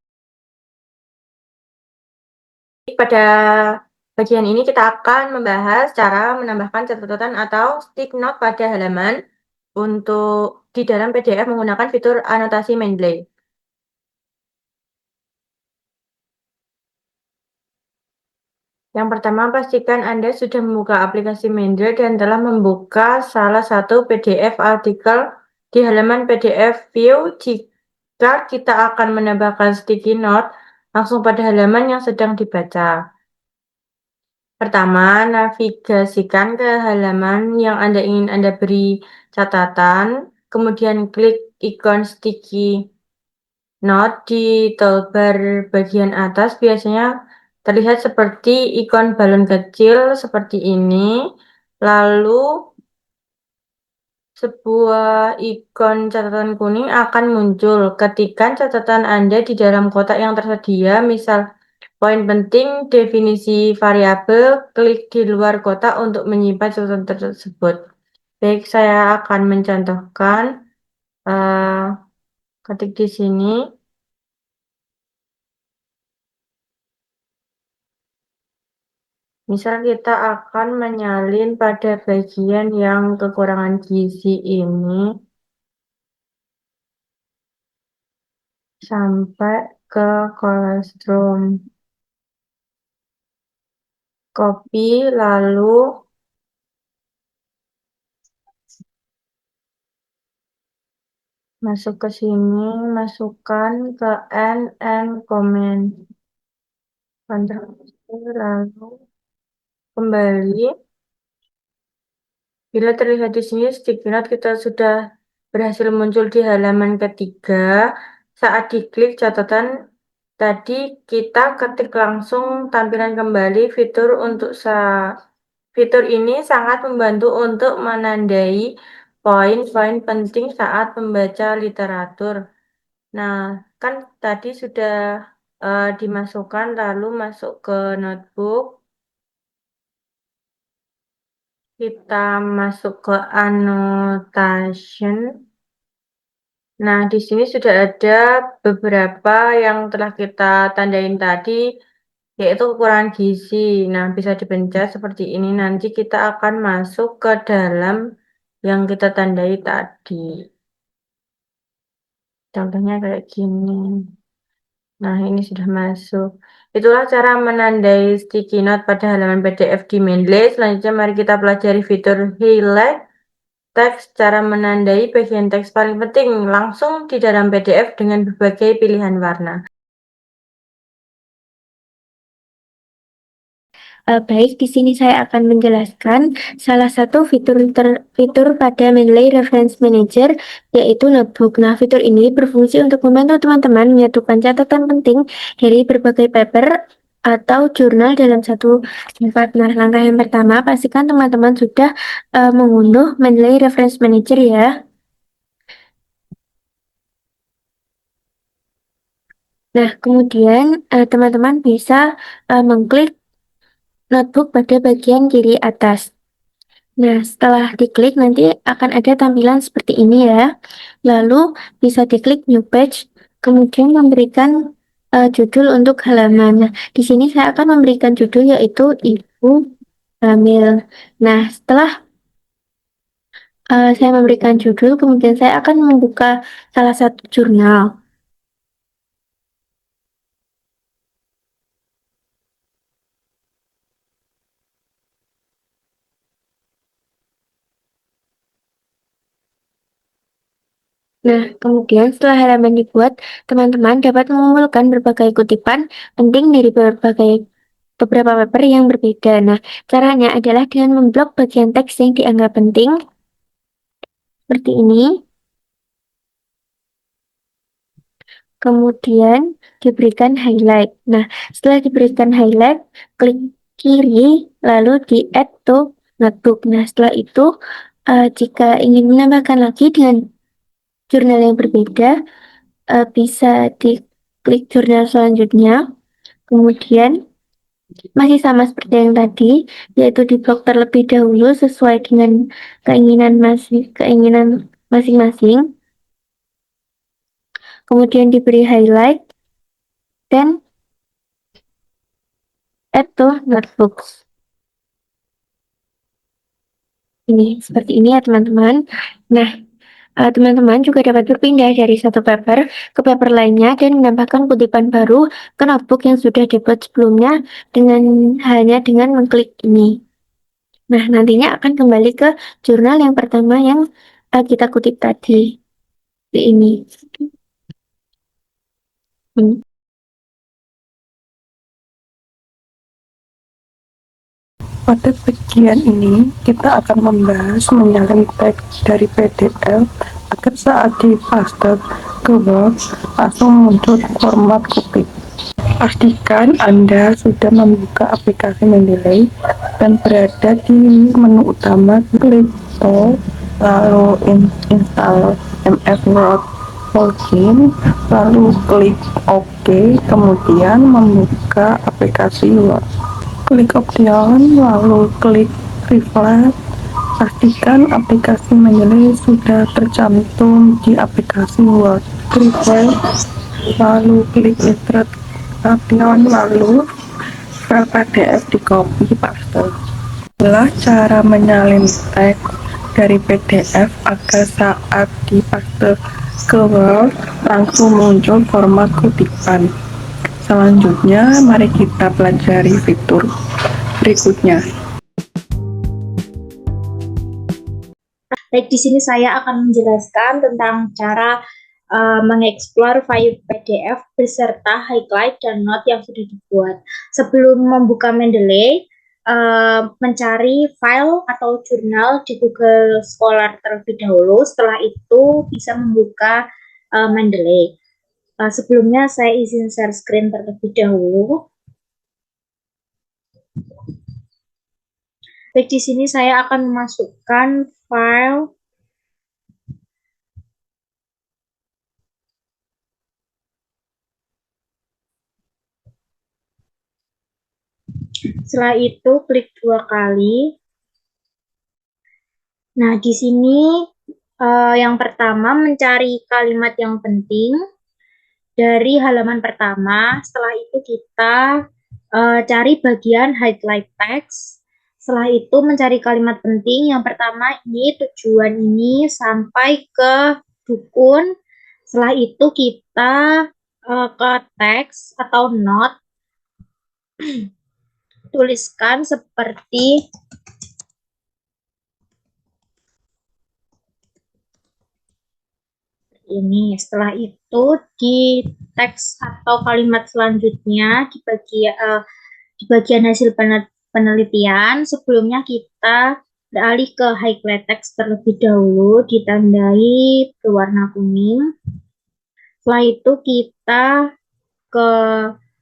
Pada bagian ini kita akan membahas cara menambahkan catatan atau stick note pada halaman untuk di dalam PDF menggunakan fitur anotasi Mendeley. Yang pertama, pastikan Anda sudah membuka aplikasi Mendeley dan telah membuka salah satu PDF artikel di halaman PDF View. Jika kita akan menambahkan sticky note langsung pada halaman yang sedang dibaca. Pertama, navigasikan ke halaman yang Anda ingin Anda beri catatan, kemudian klik ikon sticky note di toolbar bagian atas, biasanya terlihat seperti ikon balon kecil seperti ini, lalu sebuah ikon catatan kuning akan muncul. Ketikkan catatan Anda di dalam kotak yang tersedia, misal poin penting, definisi variabel, klik di luar kotak untuk menyimpan catatan tersebut. Baik, saya akan mencontohkan, ketik di sini. Misal kita akan menyalin pada bagian yang kekurangan gizi ini sampai ke kolostrum. Copy, lalu masuk ke sini, masukkan ke and comment. Lalu kembali. Bila terlihat di sini sticky note kita sudah berhasil muncul di halaman ketiga. Saat diklik catatan tadi kita ketik langsung tampilan kembali. Fitur ini sangat membantu untuk menandai poin-poin penting saat membaca literatur. Nah, kan tadi sudah dimasukkan, lalu masuk ke notebook. Kita masuk ke annotation. Nah, di sini sudah ada beberapa yang telah kita tandain tadi, yaitu kekurangan gizi. Nah, bisa dipencet seperti ini. Nanti kita akan masuk ke dalam yang kita tandai tadi. Contohnya kayak gini. Nah, ini sudah masuk. Itulah cara menandai sticky note pada halaman PDF di Mendeley. Selanjutnya mari kita pelajari fitur highlight teks, cara menandai bagian teks paling penting langsung di dalam PDF dengan berbagai pilihan warna. Baik, di sini saya akan menjelaskan salah satu fitur pada Mendeley Reference Manager, yaitu Notebook. Nah, fitur ini berfungsi untuk membantu teman-teman menyatukan catatan penting dari berbagai paper atau jurnal dalam satu tempat. Nah, langkah yang pertama, pastikan teman-teman sudah mengunduh Mendeley Reference Manager ya. Nah, kemudian teman-teman bisa mengklik notebook pada bagian kiri atas. Nah, setelah diklik nanti akan ada tampilan seperti ini ya. Lalu bisa diklik new page, kemudian memberikan judul untuk halaman. Nah, di sini saya akan memberikan judul yaitu Ibu Hamil. Nah, setelah saya memberikan judul, kemudian saya akan membuka salah satu jurnal. Nah, kemudian setelah halaman dibuat, teman-teman dapat mengumpulkan berbagai kutipan penting dari beberapa paper yang berbeda. Nah, caranya adalah dengan memblok bagian teks yang dianggap penting, seperti ini. Kemudian diberikan highlight. Nah, setelah diberikan highlight, klik kiri, lalu di add to notebook. Nah, setelah itu, jika ingin menambahkan lagi dengan jurnal yang berbeda, bisa diklik jurnal selanjutnya. Kemudian masih sama seperti yang tadi, yaitu diblok terlebih dahulu sesuai dengan keinginan masing-masing. Kemudian diberi highlight dan add to notebooks. Ini seperti ini ya teman-teman. Nah, teman-teman juga dapat berpindah dari satu paper ke paper lainnya dan menambahkan kutipan baru ke notebook yang sudah dibuat sebelumnya hanya dengan mengklik ini. Nah, nantinya akan kembali ke jurnal yang pertama yang kita kutip tadi. Ini. Pada bagian ini, kita akan membahas menyalin teks dari PDF agar saat dipaste ke Word langsung muncul format kutip. Pastikan Anda sudah membuka aplikasi Mendeley dan berada di menu utama. Klik Start, lalu install MS Word 14, lalu klik OK, kemudian membuka aplikasi Word. Klik option, lalu klik refresh. Pastikan aplikasi Mendeley sudah tercantum di aplikasi Word. Refresh, lalu klik insert option, lalu file PDF di copy paste. Inilah cara menyalin teks dari PDF agar saat dipaste ke Word langsung muncul format kutipan. Selanjutnya, mari kita pelajari fitur berikutnya. Baik, di sini saya akan menjelaskan tentang cara mengeksplor file PDF beserta highlight dan note yang sudah dibuat. Sebelum membuka Mendeley, mencari file atau jurnal di Google Scholar terlebih dahulu. Setelah itu bisa membuka Mendeley. Sebelumnya saya izin share screen terlebih dahulu. Baik, di sini saya akan memasukkan file setelah itu klik 2 kali. Nah, di sini yang pertama mencari kalimat yang penting dari halaman pertama. Setelah itu kita cari bagian highlight text. Setelah itu mencari kalimat penting. Yang pertama ini tujuan ini sampai ke dukun. Setelah itu kita ke teks atau note. Tuliskan seperti ini. Setelah itu di teks atau kalimat selanjutnya di bagian hasil penelitian, sebelumnya kita beralih ke highlight text terlebih dahulu, ditandai berwarna kuning. Setelah itu kita ke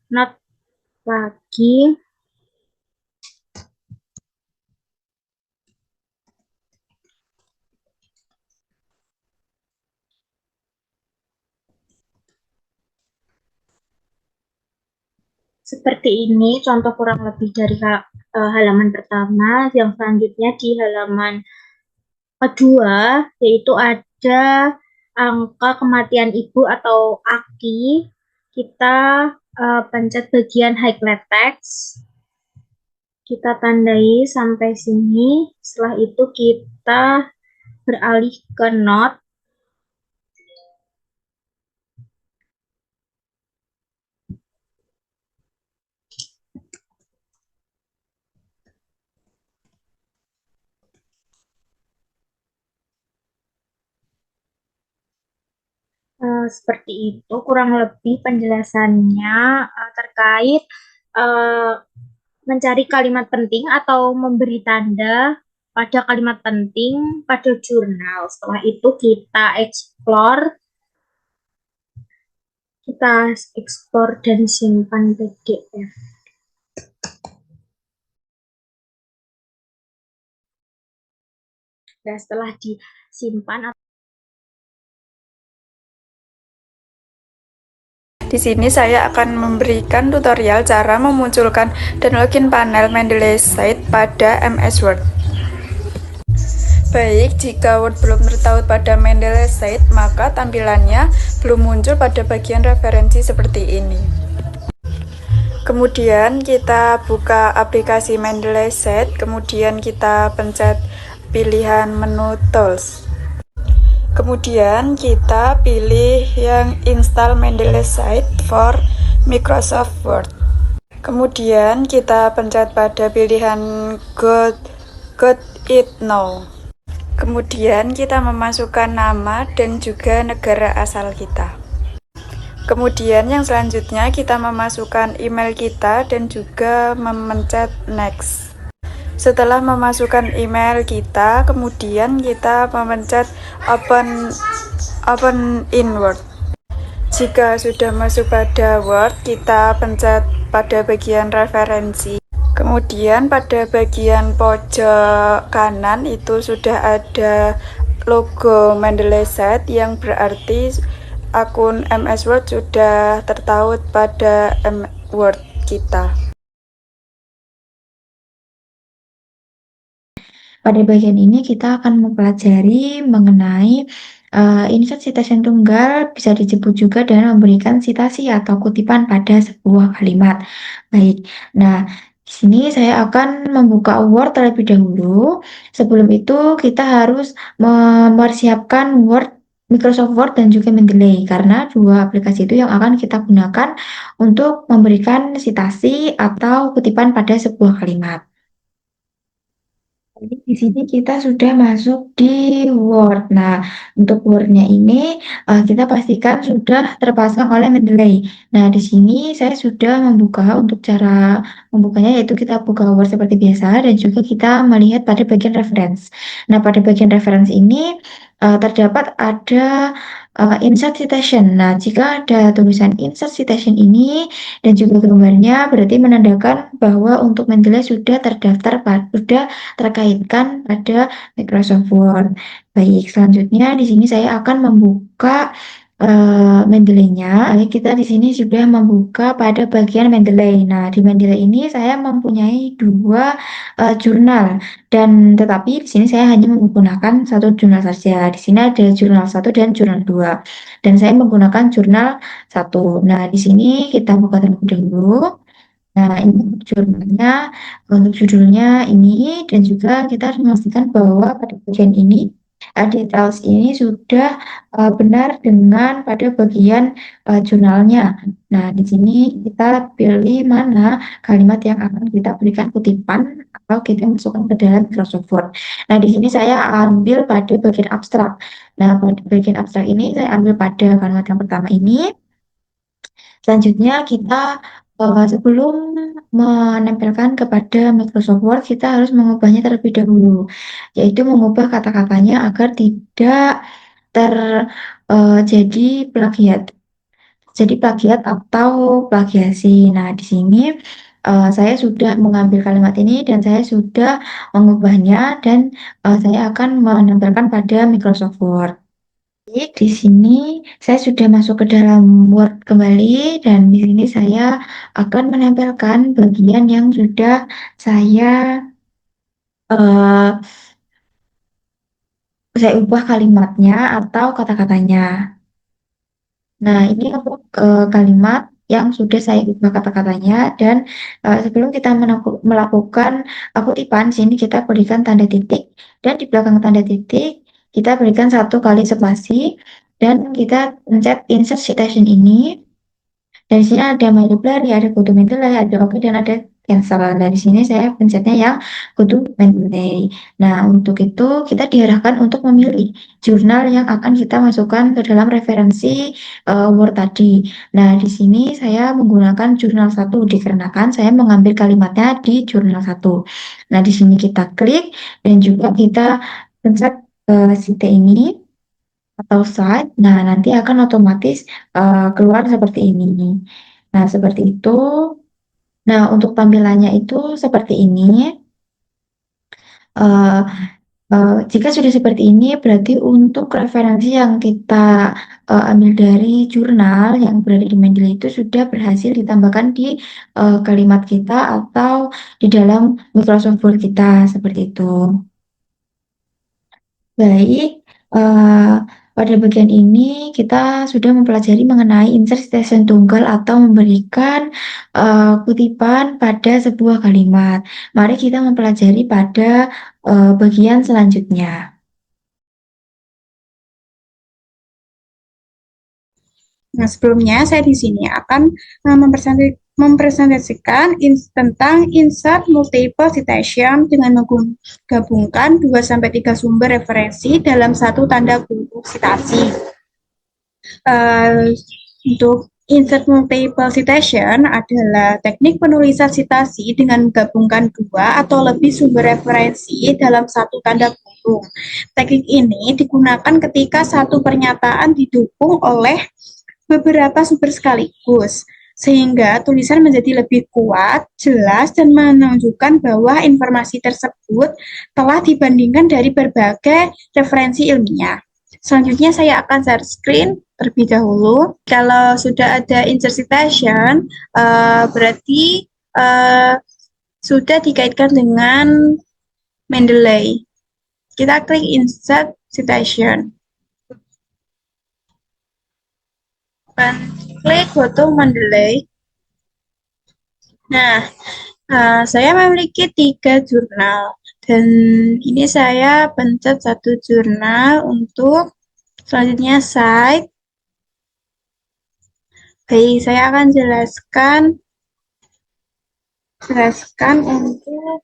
note lagi. Seperti ini contoh kurang lebih dari halaman pertama. Yang selanjutnya di halaman kedua, yaitu ada angka kematian ibu atau AKI. Kita pencet bagian highlight text. Kita tandai sampai sini. Setelah itu kita beralih ke note. Seperti itu kurang lebih penjelasannya terkait mencari kalimat penting atau memberi tanda pada kalimat penting pada jurnal. Setelah itu kita explore dan simpan PDF. Nah, setelah disimpan, Di sini saya akan memberikan tutorial cara memunculkan dan login panel Mendeley Site pada MS Word. Baik, jika Word belum tertaut pada Mendeley Site, maka tampilannya belum muncul pada bagian referensi seperti ini. Kemudian kita buka aplikasi Mendeley Site, kemudian kita pencet pilihan menu Tools. Kemudian kita pilih yang install Mendeley Site for Microsoft Word. Kemudian kita pencet pada pilihan Got It Now. Kemudian kita memasukkan nama dan juga negara asal kita. Kemudian yang selanjutnya kita memasukkan email kita dan juga memencet Next. Setelah memasukkan email kita, kemudian kita memencet Open in Word. Jika sudah masuk pada Word, kita pencet pada bagian referensi. Kemudian pada bagian pojok kanan itu sudah ada logo Mendeley Site yang berarti akun MS Word sudah tertaut pada Word kita. Pada bagian ini kita akan mempelajari mengenai insert citation tunggal, bisa disebut juga dengan memberikan citasi atau kutipan pada sebuah kalimat. Baik, nah di sini saya akan membuka Word terlebih dahulu. Sebelum itu kita harus mempersiapkan Microsoft Word dan juga Mendeley, karena dua aplikasi itu yang akan kita gunakan untuk memberikan citasi atau kutipan pada sebuah kalimat. Di sini kita sudah masuk di Word. Nah, untuk Word-nya ini kita pastikan sudah terpasang oleh Mendeley. Nah, di sini saya sudah membuka. Untuk cara membukanya yaitu kita buka Word seperti biasa dan juga kita melihat pada bagian reference. Nah, pada bagian reference ini terdapat ada insert citation. Nah, jika ada tulisan insert citation ini dan juga gambarnya, berarti menandakan bahwa untuk Mendeley sudah terdaftar, sudah terkaitkan pada Microsoft Word. Baik, selanjutnya di sini saya akan membuka Mendeley-nya. Kita di sini sudah membuka pada bagian Mendeley. Nah, di Mendeley ini saya mempunyai dua jurnal, dan tetapi di sini saya hanya menggunakan satu jurnal saja. Di sini ada jurnal 1 dan jurnal 2, dan saya menggunakan jurnal 1. Nah, di sini kita buka terlebih dahulu. Nah, ini jurnalnya, untuk judulnya ini, dan juga kita harus memastikan bahwa pada bagian ini details ini sudah benar dengan pada bagian jurnalnya. Nah, di sini kita pilih mana kalimat yang akan kita berikan kutipan atau kita masukkan ke dalam Microsoft Word. Nah, di sini saya ambil pada bagian abstrak. Nah, pada bagian abstrak ini saya ambil pada kalimat yang pertama ini. Selanjutnya kita Sebelum menempelkan kepada Microsoft Word, kita harus mengubahnya terlebih dahulu, yaitu mengubah kata-katanya agar tidak terjadi plagiat. Jadi plagiat atau plagiasi. Nah, di sini saya sudah mengambil kalimat ini dan saya sudah mengubahnya dan saya akan menempelkan pada Microsoft Word. Baik, di sini saya sudah masuk ke dalam Word kembali dan di sini saya akan menempelkan bagian yang sudah saya eh, saya ubah kalimatnya atau kata-katanya. Nah, ini untuk kalimat yang sudah saya ubah kata-katanya dan sebelum kita melakukan kutipan, sini kita berikan tanda titik dan di belakang tanda titik kita berikan satu kali spasi dan kita pencet insert citation ini. Dari sini ada my library, ada go to Mendeley, ada oke dan ada cancel. Dari sini saya pencetnya yang go to Mendeley. Nah, untuk itu kita diarahkan untuk memilih jurnal yang akan kita masukkan ke dalam referensi Word tadi. Nah, di sini saya menggunakan jurnal 1 dikarenakan saya mengambil kalimatnya di jurnal 1. Nah, di sini kita klik dan juga kita pencet site ini atau site. Nah, nanti akan otomatis keluar seperti ini. Nah, seperti itu. Nah, untuk tampilannya itu seperti ini. Uh, jika sudah seperti ini, berarti untuk referensi yang kita ambil dari jurnal yang berada di Mendeley itu sudah berhasil ditambahkan di kalimat kita atau di dalam Microsoft Word kita, seperti itu. Baik, pada bagian ini kita sudah mempelajari mengenai insert citation tunggal atau memberikan kutipan pada sebuah kalimat. Mari kita mempelajari pada bagian selanjutnya. Nah, sebelumnya saya di sini akan mempresentasikan tentang insert multiple citation dengan menggabungkan 2-3 sumber referensi dalam satu tanda kutip citasi. Untuk insert multiple citation adalah teknik penulisan citasi dengan menggabungkan 2 atau lebih sumber referensi dalam satu tanda kurung. Teknik ini digunakan ketika satu pernyataan didukung oleh beberapa sumber sekaligus, sehingga tulisan menjadi lebih kuat, jelas, dan menunjukkan bahwa informasi tersebut telah dibandingkan dari berbagai referensi ilmiah. Selanjutnya saya akan share screen terlebih dahulu. Kalau sudah ada insert citation, berarti sudah dikaitkan dengan Mendeley. Kita klik insert citation. Dan klik go to Mendeley. Nah, saya memiliki 3 jurnal dan ini saya pencet satu jurnal untuk selanjutnya site. Baik, saya akan jelaskan untuk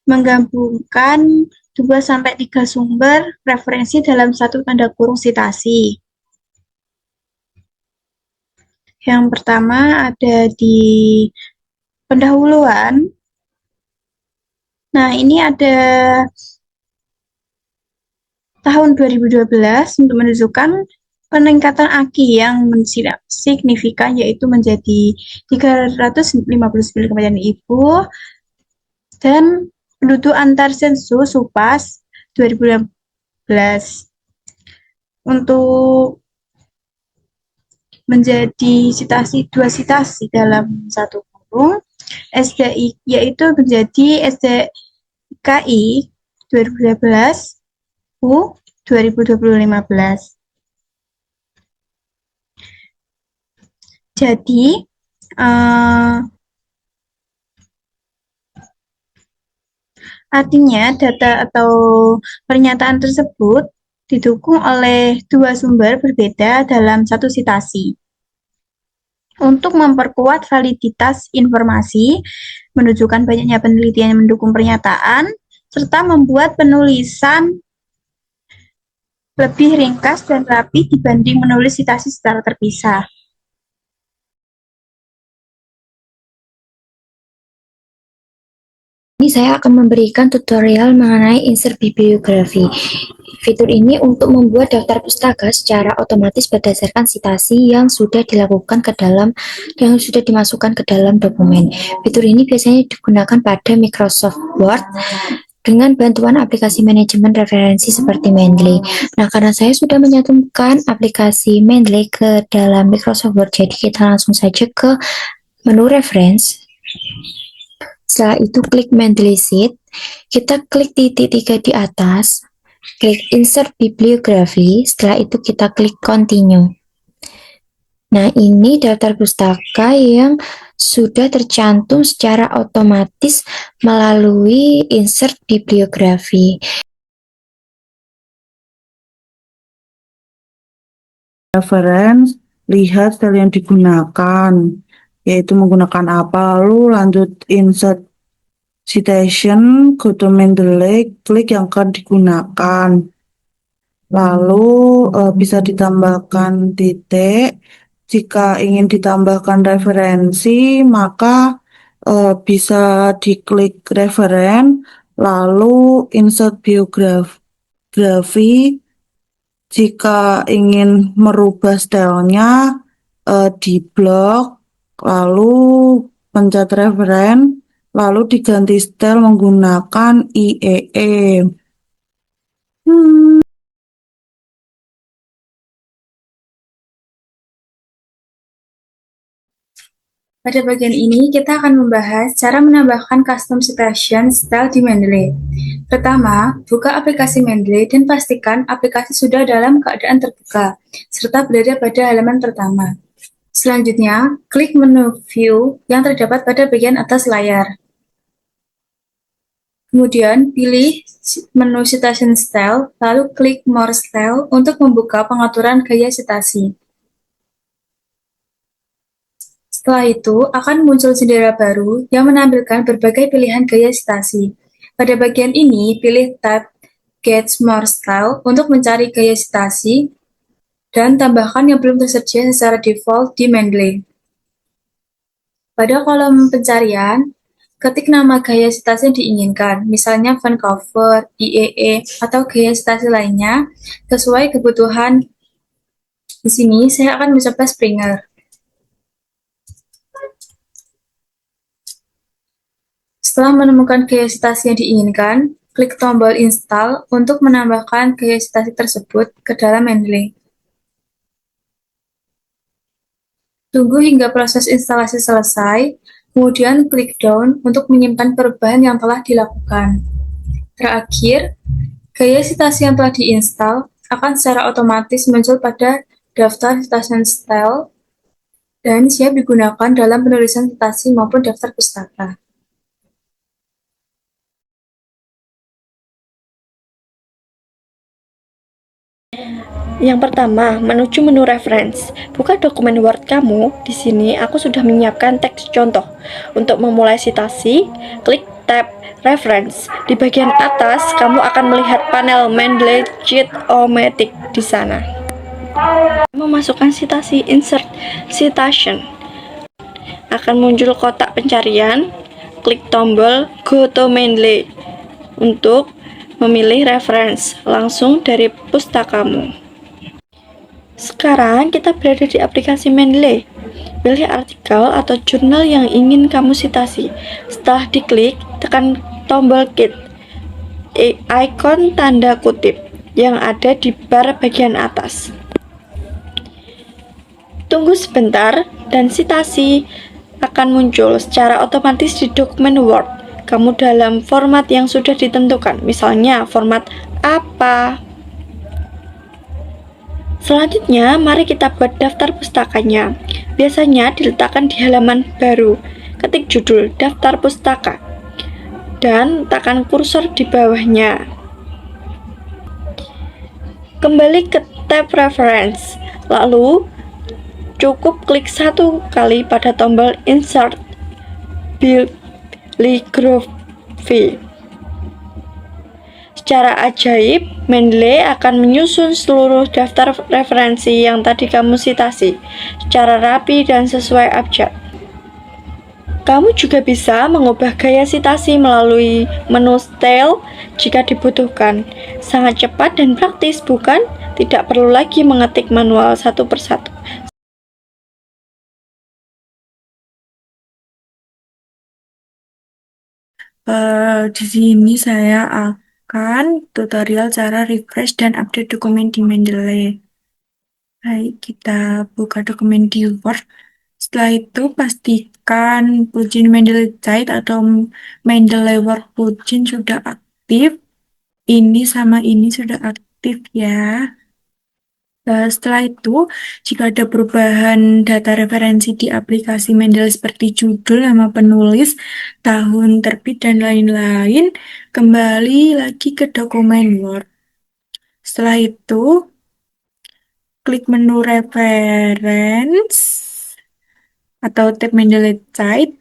menggabungkan 2-3 sumber referensi dalam satu tanda kurung citasi. Yang pertama ada di pendahuluan. Nah, ini ada tahun 2012 untuk menunjukkan peningkatan AKI yang signifikan, yaitu menjadi 359 kematian ibu, dan penduduk antar sensus UPAS 2016. Untuk menjadi dua citasi dalam satu kurung, SDI yaitu menjadi SDKI 2012 U 2015. Jadi artinya data atau pernyataan tersebut didukung oleh 2 sumber berbeda dalam satu citasi. Untuk memperkuat validitas informasi, menunjukkan banyaknya penelitian yang mendukung pernyataan, serta membuat penulisan lebih ringkas dan rapi dibanding menulis citasi secara terpisah. Ini saya akan memberikan tutorial mengenai insert bibliografi. Fitur ini untuk membuat daftar pustaka secara otomatis berdasarkan citasi yang sudah dilakukan yang sudah dimasukkan ke dalam dokumen. Fitur ini biasanya digunakan pada Microsoft Word dengan bantuan aplikasi manajemen referensi seperti Mendeley. Nah, karena saya sudah menyatukan aplikasi Mendeley ke dalam Microsoft Word, jadi kita langsung saja ke menu reference. Setelah itu klik Mendeley Sheet, kita klik titik 3 di atas, klik Insert Bibliography, setelah itu kita klik Continue. Nah, ini daftar pustaka yang sudah tercantum secara otomatis melalui Insert Bibliography. Reference, lihat style yang digunakan, yaitu menggunakan apa, lalu lanjut insert citation, go to Mendeley, klik yang akan digunakan, lalu bisa ditambahkan titik. Jika ingin ditambahkan referensi, maka bisa diklik referen, lalu insert biografi. Jika ingin merubah stylenya, di blok, lalu pencet referen, lalu diganti style menggunakan IEE. Pada bagian ini, kita akan membahas cara menambahkan custom citation style di Mendeley. Pertama, buka aplikasi Mendeley dan pastikan aplikasi sudah dalam keadaan terbuka, serta berada pada halaman pertama. Selanjutnya, klik menu View yang terdapat pada bagian atas layar. Kemudian, pilih menu Citation Style, lalu klik More Style untuk membuka pengaturan gaya citasi. Setelah itu, akan muncul jendela baru yang menampilkan berbagai pilihan gaya citasi. Pada bagian ini, pilih tab Get More Style untuk mencari gaya citasi dan tambahkan yang belum tersedia secara default di Mendeley. Pada kolom pencarian, ketik nama gaya citasi yang diinginkan, misalnya Vancouver, IEE, atau gaya citasi lainnya, sesuai kebutuhan. Di sini, saya akan mencoba Springer. Setelah menemukan gaya citasi yang diinginkan, klik tombol Install untuk menambahkan gaya citasi tersebut ke dalam Mendeley. Tunggu hingga proses instalasi selesai, kemudian klik Down untuk menyimpan perubahan yang telah dilakukan. Terakhir, gaya citasi yang telah diinstal akan secara otomatis muncul pada daftar citation style dan siap digunakan dalam penulisan citasi maupun daftar pustaka. Yang pertama, menuju menu reference. Buka dokumen Word kamu. Di sini aku sudah menyiapkan teks contoh. Untuk memulai citasi, klik tab reference. Di bagian atas, kamu akan melihat panel Mendeley Sheet-O-Matic di sana. Memasukkan citasi insert citation. Akan muncul kotak pencarian. Klik tombol Go to Mendeley untuk memilih reference langsung dari pustakamu. Sekarang kita berada di aplikasi Mendeley. Pilih artikel atau jurnal yang ingin kamu citasi. Setelah diklik, tekan tombol Git, ikon tanda kutip yang ada di bar bagian atas. Tunggu sebentar dan citasi akan muncul secara otomatis di dokumen Word kamu dalam format yang sudah ditentukan, misalnya format apa. Selanjutnya, mari kita buat daftar pustakanya. Biasanya diletakkan di halaman baru. Ketik judul daftar pustaka dan tekan kursor di bawahnya. Kembali ke tab reference, lalu cukup klik satu kali pada tombol insert bibliography. Secara ajaib, Mendeley akan menyusun seluruh daftar referensi yang tadi kamu citasi secara rapi dan sesuai abjad. Kamu juga bisa mengubah gaya citasi melalui menu Style jika dibutuhkan. Sangat cepat dan praktis, bukan? Tidak perlu lagi mengetik manual satu persatu. Di sini saya akan tutorial cara refresh dan update dokumen di Mendeley. Baik, kita buka dokumen di Word. Setelah itu pastikan plugin Mendeley Site atau Mendeley Word plugin sudah aktif. Ini sama ini sudah aktif ya. Setelah itu, jika ada perubahan data referensi di aplikasi Mendeley seperti judul, nama penulis, tahun terbit, dan lain-lain, kembali lagi ke dokumen Word. Setelah itu, klik menu Reference atau tab Mendeley Site.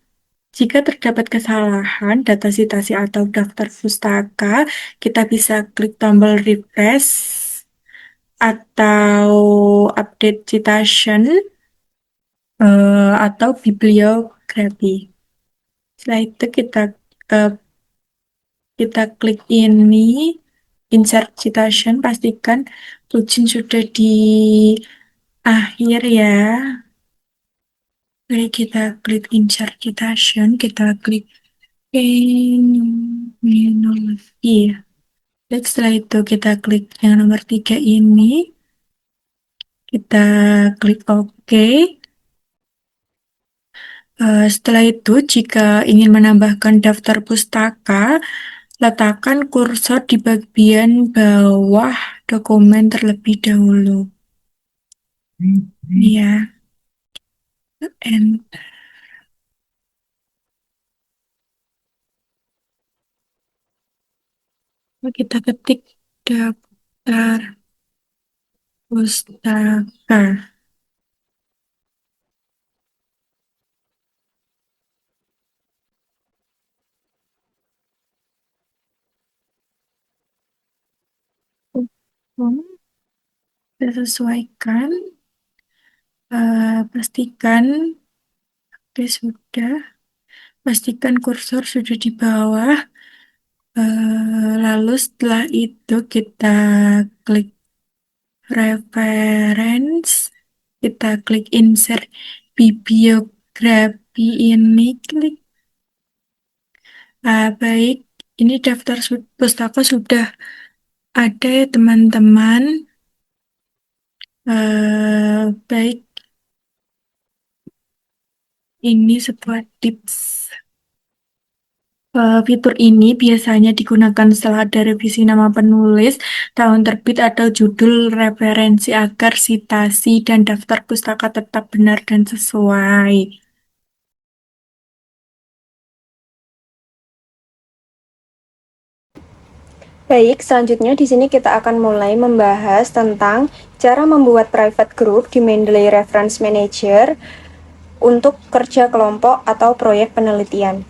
Jika terdapat kesalahan data citasi atau daftar pustaka, kita bisa klik tombol refresh atau update citation atau bibliografi. Setelah itu kita klik ini, insert citation, pastikan plugin sudah di akhir ya. Jadi kita klik insert citation, kita klik terminologi. Setelah itu kita klik yang nomor 3 ini, kita klik OK. Setelah itu, jika ingin menambahkan daftar pustaka, letakkan kursor di bagian bawah dokumen terlebih dahulu. Ya, enter. Kita ketik daftar pustaka. Kita sesuaikan, pastikan sudah, pastikan kursor sudah di bawah, lalu setelah itu kita klik reference, kita klik insert bibliografi ini, klik. Baik, ini daftar pustaka sudah ada ya teman-teman. Baik, ini sebuah tips. Fitur ini biasanya digunakan setelah ada revisi nama penulis, tahun terbit, atau judul referensi agar citasi dan daftar pustaka tetap benar dan sesuai. Baik, selanjutnya di sini kita akan mulai membahas tentang cara membuat private group di Mendeley Reference Manager untuk kerja kelompok atau proyek penelitian.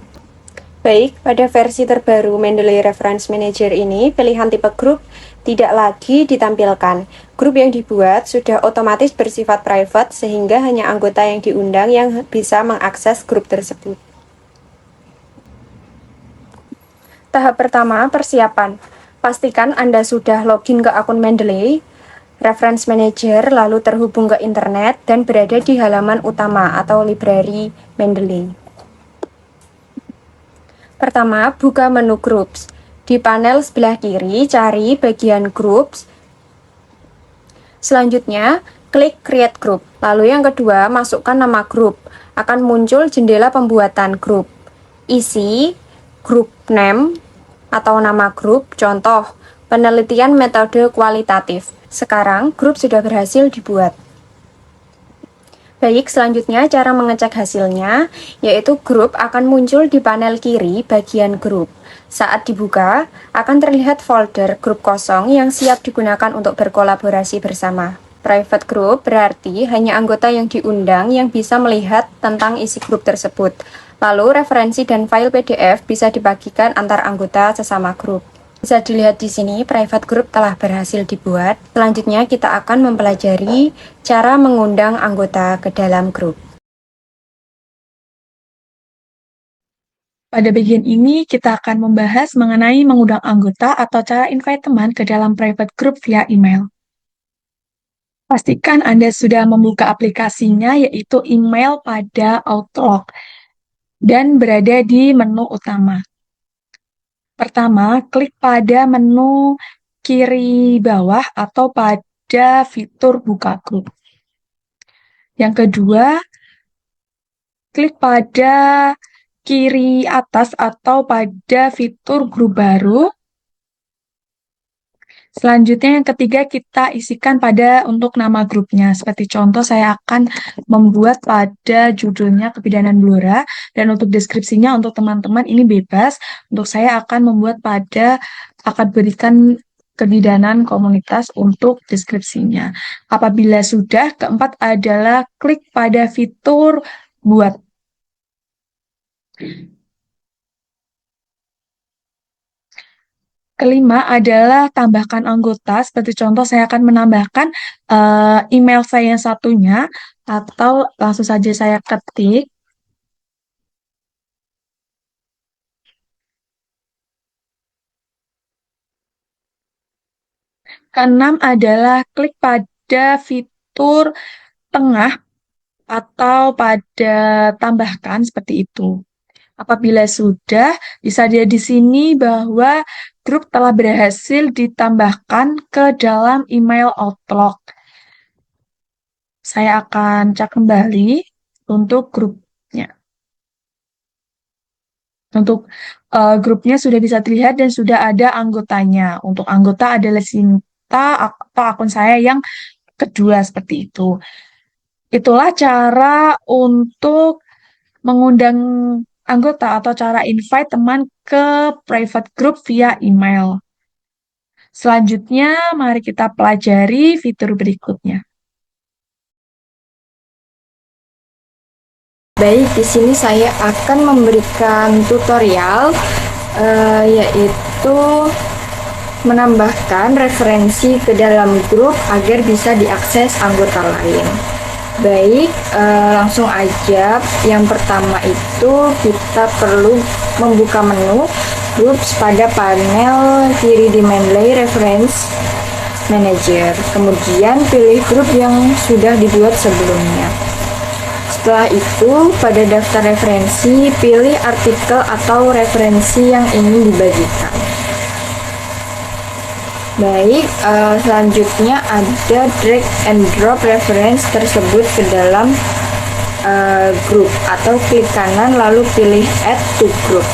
Baik, pada versi terbaru Mendeley Reference Manager ini, pilihan tipe grup tidak lagi ditampilkan. Grup yang dibuat sudah otomatis bersifat private sehingga hanya anggota yang diundang yang bisa mengakses grup tersebut. Tahap pertama, persiapan. Pastikan Anda sudah login ke akun Mendeley Reference Manager, lalu terhubung ke internet dan berada di halaman utama atau library Mendeley. Pertama, buka menu Groups. Di panel sebelah kiri, cari bagian Groups. Selanjutnya, klik Create Group. Lalu yang kedua, masukkan nama grup. Akan muncul jendela pembuatan grup. Isi Group Name atau nama grup, contoh, penelitian metode kualitatif. Sekarang, grup sudah berhasil dibuat. Baik, selanjutnya cara mengecek hasilnya, yaitu grup akan muncul di panel kiri bagian grup. Saat dibuka, akan terlihat folder grup kosong yang siap digunakan untuk berkolaborasi bersama. Private group berarti hanya anggota yang diundang yang bisa melihat tentang isi grup tersebut. Lalu, referensi dan file PDF bisa dibagikan antar anggota sesama grup. Bisa dilihat di sini, private group telah berhasil dibuat. Selanjutnya, kita akan mempelajari cara mengundang anggota ke dalam grup. Pada bagian ini, kita akan membahas mengenai mengundang anggota atau cara invite teman ke dalam private group via email. Pastikan Anda sudah membuka aplikasinya, yaitu email pada Outlook, dan berada di menu utama. Pertama, klik pada menu kiri bawah atau pada fitur buka grup. Yang kedua, klik pada kiri atas atau pada fitur grup baru. Selanjutnya yang ketiga kita isikan pada untuk nama grupnya. Seperti contoh saya akan membuat pada judulnya kebidanan Blora, dan untuk deskripsinya untuk teman-teman ini bebas. Untuk saya akan membuat pada akan berikan kebidanan komunitas untuk deskripsinya. Apabila sudah, keempat adalah klik pada fitur buat. Kelima adalah tambahkan anggota. Seperti contoh saya akan menambahkan email saya yang satunya, atau langsung saja saya ketik. Keenam adalah klik pada fitur tengah atau pada tambahkan seperti itu. Apabila sudah, bisa dilihat di sini bahwa grup telah berhasil ditambahkan ke dalam email Outlook. Saya akan cek kembali untuk grupnya. Untuk grupnya sudah bisa dilihat dan sudah ada anggotanya. Untuk anggota adalah Sinta atau akun saya yang kedua seperti itu. Itulah cara untuk mengundang anggota atau cara invite teman ke private group via email. Selanjutnya, mari kita pelajari fitur berikutnya. Baik, di sini saya akan memberikan tutorial yaitu menambahkan referensi ke dalam grup agar bisa diakses anggota lain. Baik, langsung aja. Yang pertama itu kita perlu membuka menu groups pada panel kiri di Mendeley Reference Manager. Kemudian pilih grup yang sudah dibuat sebelumnya. Setelah itu, pada daftar referensi, pilih artikel atau referensi yang ingin dibagikan. Baik, selanjutnya ada drag and drop reference tersebut ke dalam grup, atau klik kanan lalu pilih add to group.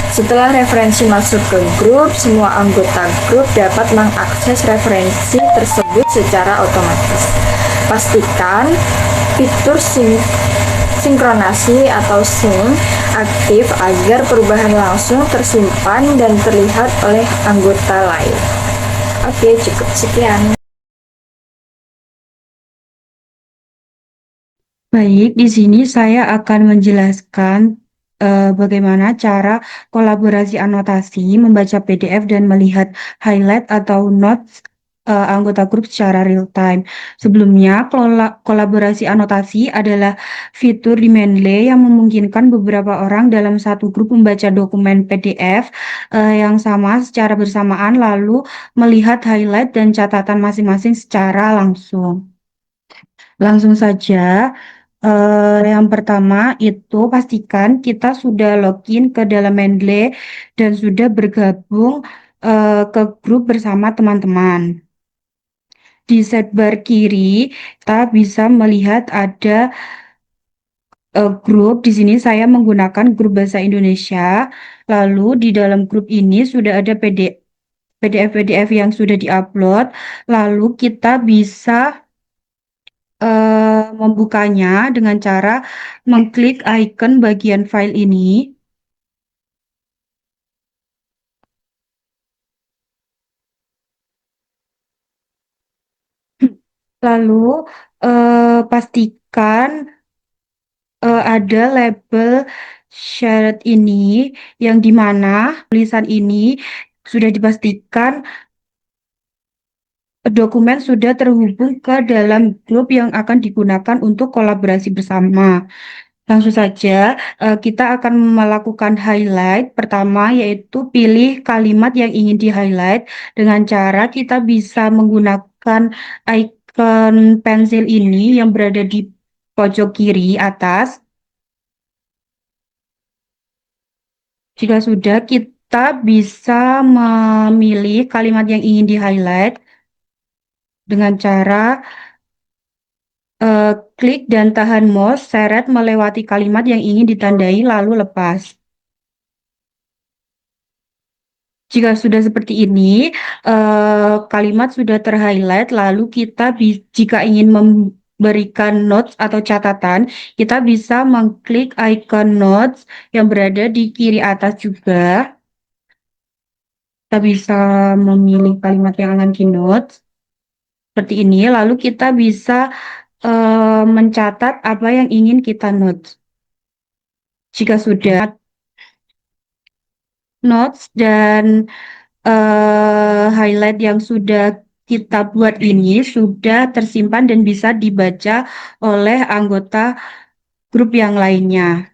Setelah referensi masuk ke grup, semua anggota grup dapat mengakses referensi tersebut secara otomatis. Pastikan fitur sinkronasi atau sync aktif agar perubahan langsung tersimpan dan terlihat oleh anggota lain. Oke, cukup sekian. Baik, di sini saya akan menjelaskan bagaimana cara kolaborasi anotasi, membaca PDF dan melihat highlight atau notes anggota grup secara real time. Sebelumnya, kolaborasi anotasi adalah fitur di Mendeley yang memungkinkan beberapa orang dalam satu grup membaca dokumen PDF yang sama secara bersamaan lalu melihat highlight dan catatan masing-masing secara langsung. Langsung saja, yang pertama itu pastikan kita sudah login ke dalam Mendeley dan sudah bergabung ke grup bersama teman-teman. Di sidebar kiri, kita bisa melihat ada grup. Di sini saya menggunakan grup bahasa Indonesia. Lalu di dalam grup ini sudah ada PDF yang sudah diupload. Lalu kita bisa membukanya dengan cara mengklik icon bagian file ini. Lalu pastikan ada label shared ini yang dimana tulisan ini sudah dipastikan dokumen sudah terhubung ke dalam grup yang akan digunakan untuk kolaborasi bersama. Langsung saja, kita akan melakukan highlight. Pertama, yaitu pilih kalimat yang ingin di-highlight dengan cara kita bisa menggunakan icon pensil ini yang berada di pojok kiri atas. Jika sudah, kita bisa memilih kalimat yang ingin di-highlight dengan cara klik dan tahan mouse, seret melewati kalimat yang ingin ditandai, lalu lepas. Jika sudah seperti ini, kalimat sudah terhighlight, lalu kita jika ingin memberikan notes atau catatan, kita bisa mengklik icon notes yang berada di kiri atas juga. Kita bisa memilih kalimat yang akan di notes seperti ini, lalu kita bisa mencatat apa yang ingin kita notes. Jika sudah notes dan highlight yang sudah kita buat ini sudah tersimpan dan bisa dibaca oleh anggota grup yang lainnya.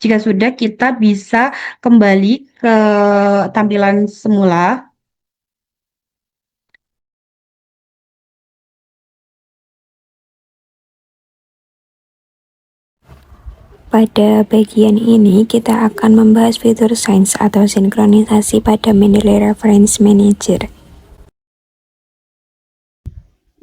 Jika sudah, kita bisa kembali ke tampilan semula. Pada bagian ini, kita akan membahas fitur Signs atau sinkronisasi pada Mendeley Reference Manager.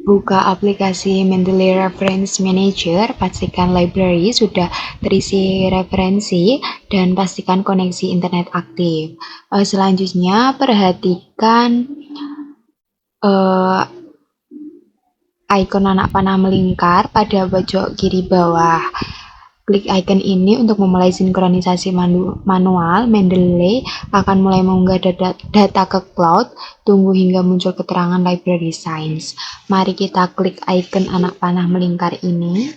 Buka aplikasi Mendeley Reference Manager, pastikan library sudah terisi referensi, dan pastikan koneksi internet aktif. Selanjutnya, perhatikan icon anak panah melingkar pada pojok kiri bawah. Klik icon ini untuk memulai sinkronisasi manual. Mendeley akan mulai mengunggah data ke cloud. Tunggu hingga muncul keterangan library signs. Mari kita klik icon anak panah melingkar ini.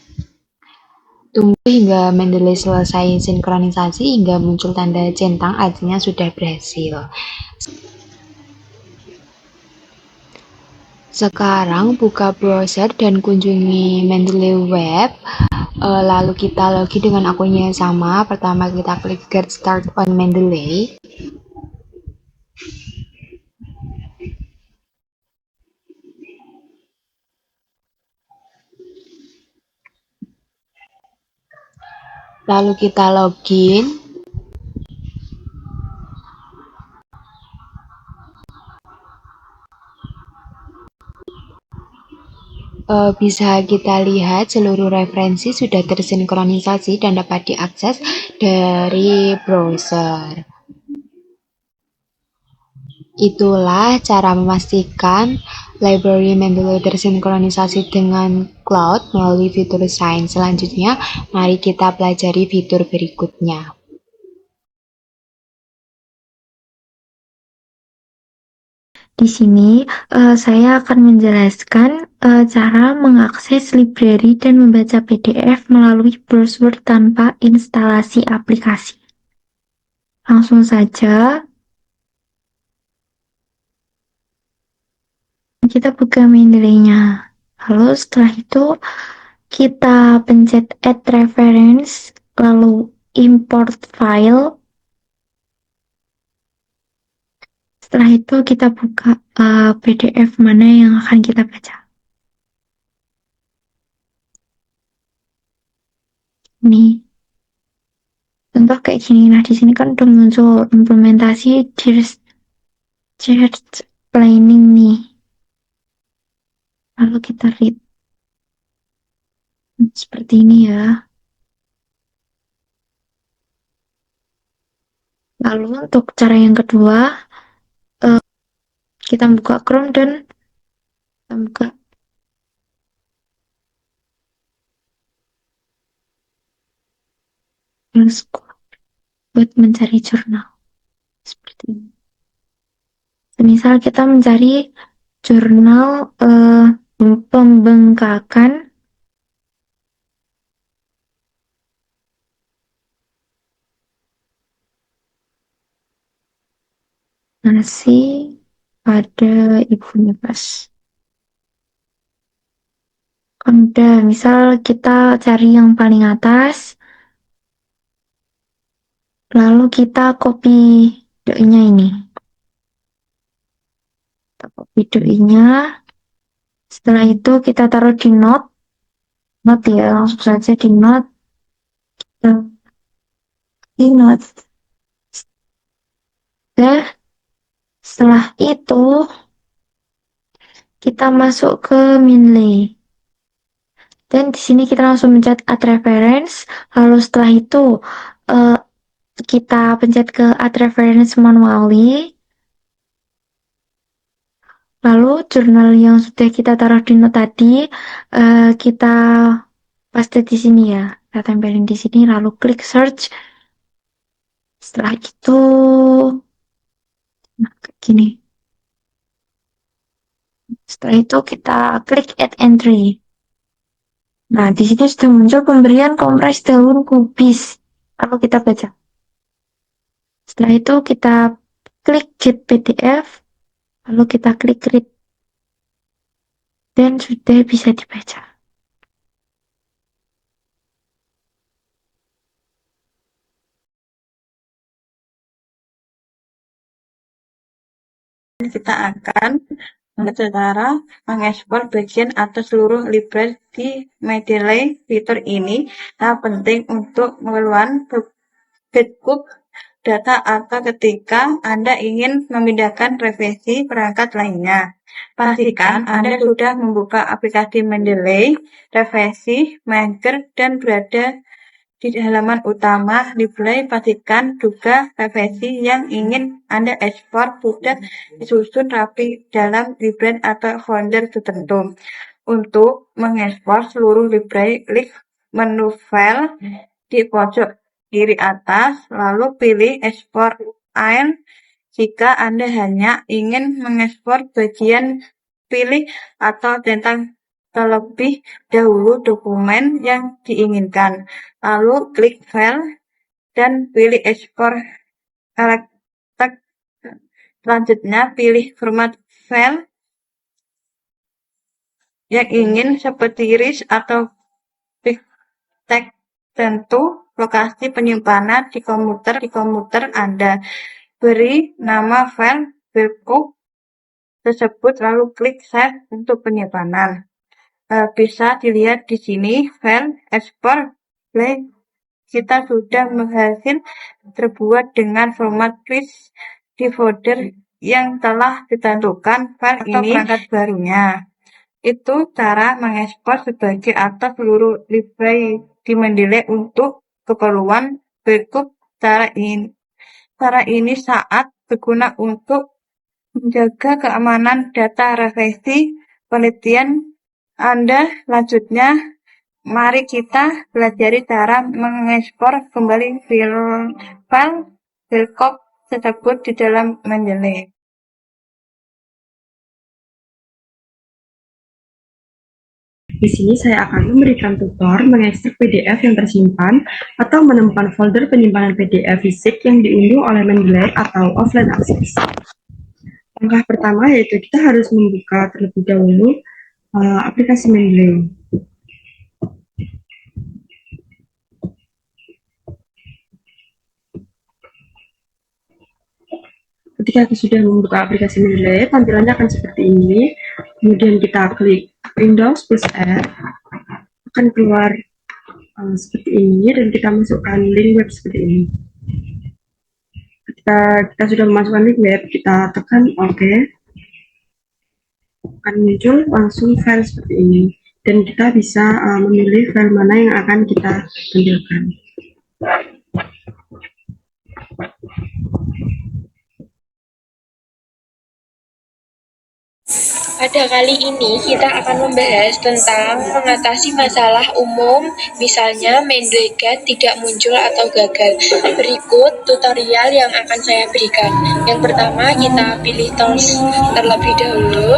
Tunggu hingga Mendeley selesai sinkronisasi hingga muncul tanda centang, artinya sudah berhasil. Sekarang buka browser dan kunjungi Mendeley Web. Lalu kita login dengan akunnya yang sama. Pertama kita klik Get Start on Mendeley. Lalu kita login. Bisa kita lihat seluruh referensi sudah tersinkronisasi dan dapat diakses dari browser. Itulah cara memastikan library Mendeley tersinkronisasi dengan cloud melalui fitur Sign. Selanjutnya, mari kita pelajari fitur berikutnya. Di sini saya akan menjelaskan cara mengakses library dan membaca PDF melalui browser tanpa instalasi aplikasi. Langsung saja kita buka Mendeley-nya. Lalu setelah itu kita pencet Add Reference, lalu Import File. Setelah itu kita buka PDF mana yang akan kita baca. Nih, contoh kayak gini. Nah, di sini kan udah muncul implementasi church planning nih. Lalu kita read. Seperti ini ya. Lalu untuk cara yang kedua, kita buka Chrome dan kita buka buat mencari jurnal seperti ini. Misal kita mencari jurnal pembengkakan nasi pada ibunya pas. Udah, misal kita cari yang paling atas, Lalu kita copy doi-nya ini. Kita copy doi-nya. Setelah itu kita taruh di note. Note ya, langsung saja di note. Di note. Oke. Setelah itu kita masuk ke Mendeley. Dan di sini kita langsung pencet add reference. Lalu setelah itu kita pencet ke add reference manually. Lalu jurnal yang sudah kita taruh di note tadi kita paste di sini ya. Kita tempelin di sini lalu klik search. Setelah itu kayak gini. Setelah itu kita klik add entry. Nah, di sini sudah muncul pemberian kompres daun kubis. Lalu kita baca. Setelah itu kita klik get PDF. Lalu kita klik read. Dan sudah bisa dibaca. Kita akan cara mengekspor bagian atau seluruh library di Mendeley. Fitur ini sangat penting untuk mengeluarkan backup data atau ketika Anda ingin memindahkan revisi perangkat lainnya. Pastikan Anda sudah membuka aplikasi Mendeley, revisi, Maker, dan berada di halaman utama library. Pastikan juga revisi yang ingin Anda ekspor sudah disusun rapi dalam library atau folder tertentu. Untuk mengekspor seluruh library, klik menu file di pojok kiri atas, lalu pilih ekspor file. Jika Anda hanya ingin mengekspor bagian, pilih atau tentang terlebih dahulu dokumen yang diinginkan. Lalu klik file dan pilih ekspor electric. Selanjutnya pilih format file yang ingin seperti RIS atau text. Tentu lokasi penyimpanan di komputer Anda. Beri nama file backup tersebut lalu klik save untuk penyimpanan. Bisa dilihat di sini file ekspor kita sudah berhasil terbuat dengan format RIS di folder yang telah ditentukan file atau ini perangkat barunya. Itu cara mengekspor sebagai atau seluruh library di Mendeley untuk keperluan backup. Cara ini sangat berguna untuk menjaga keamanan data revisi penelitian Anda. Selanjutnya, mari kita pelajari cara mengekspor kembali file backup tersebut di dalam Mendeley. Di sini saya akan memberikan tutor mengekstrak PDF yang tersimpan atau menemukan folder penyimpanan PDF fisik yang diunduh oleh Mendeley atau offline access. Langkah pertama yaitu kita harus membuka terlebih dahulu aplikasi Mendeley. Ketika kita sudah membuka aplikasi Mendeley, tampilannya akan seperti ini. Kemudian kita klik Windows plus R, akan keluar seperti ini dan kita masukkan link web seperti ini. Ketika kita sudah memasukkan link web, kita tekan OK. Akan muncul langsung file seperti ini dan kita bisa memilih file mana yang akan kita tampilkan. Pada kali ini kita akan membahas tentang mengatasi masalah umum, misalnya Mendeley tidak muncul atau gagal. Berikut tutorial yang akan saya berikan. Yang pertama, kita pilih tools terlebih dahulu.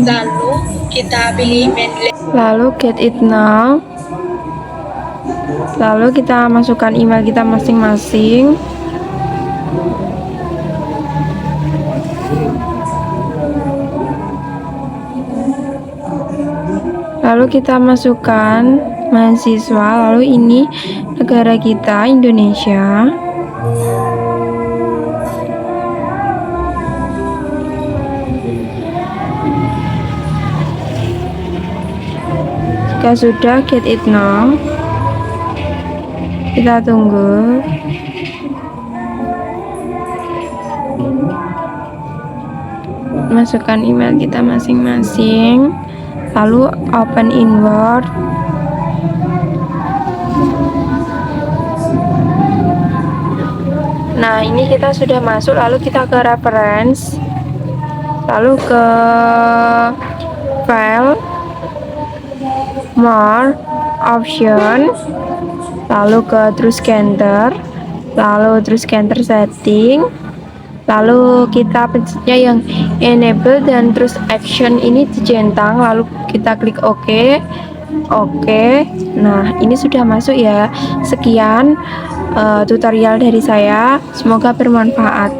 Lalu kita pilih Mendeley. Lalu get it now. Lalu kita masukkan email kita masing-masing. Lalu kita masukkan mahasiswa, lalu ini negara kita, Indonesia. Jika sudah, get it now. Kita tunggu. Masukkan email kita masing-masing, lalu open in Word. Nah, ini kita sudah masuk, lalu kita ke reference, lalu ke file, more, option, lalu ke terus enter, lalu terus enter setting, lalu kita pencetnya yang enable dan terus action ini dicentang, lalu kita klik OK. Nah, ini sudah masuk ya. Sekian tutorial dari saya, semoga bermanfaat.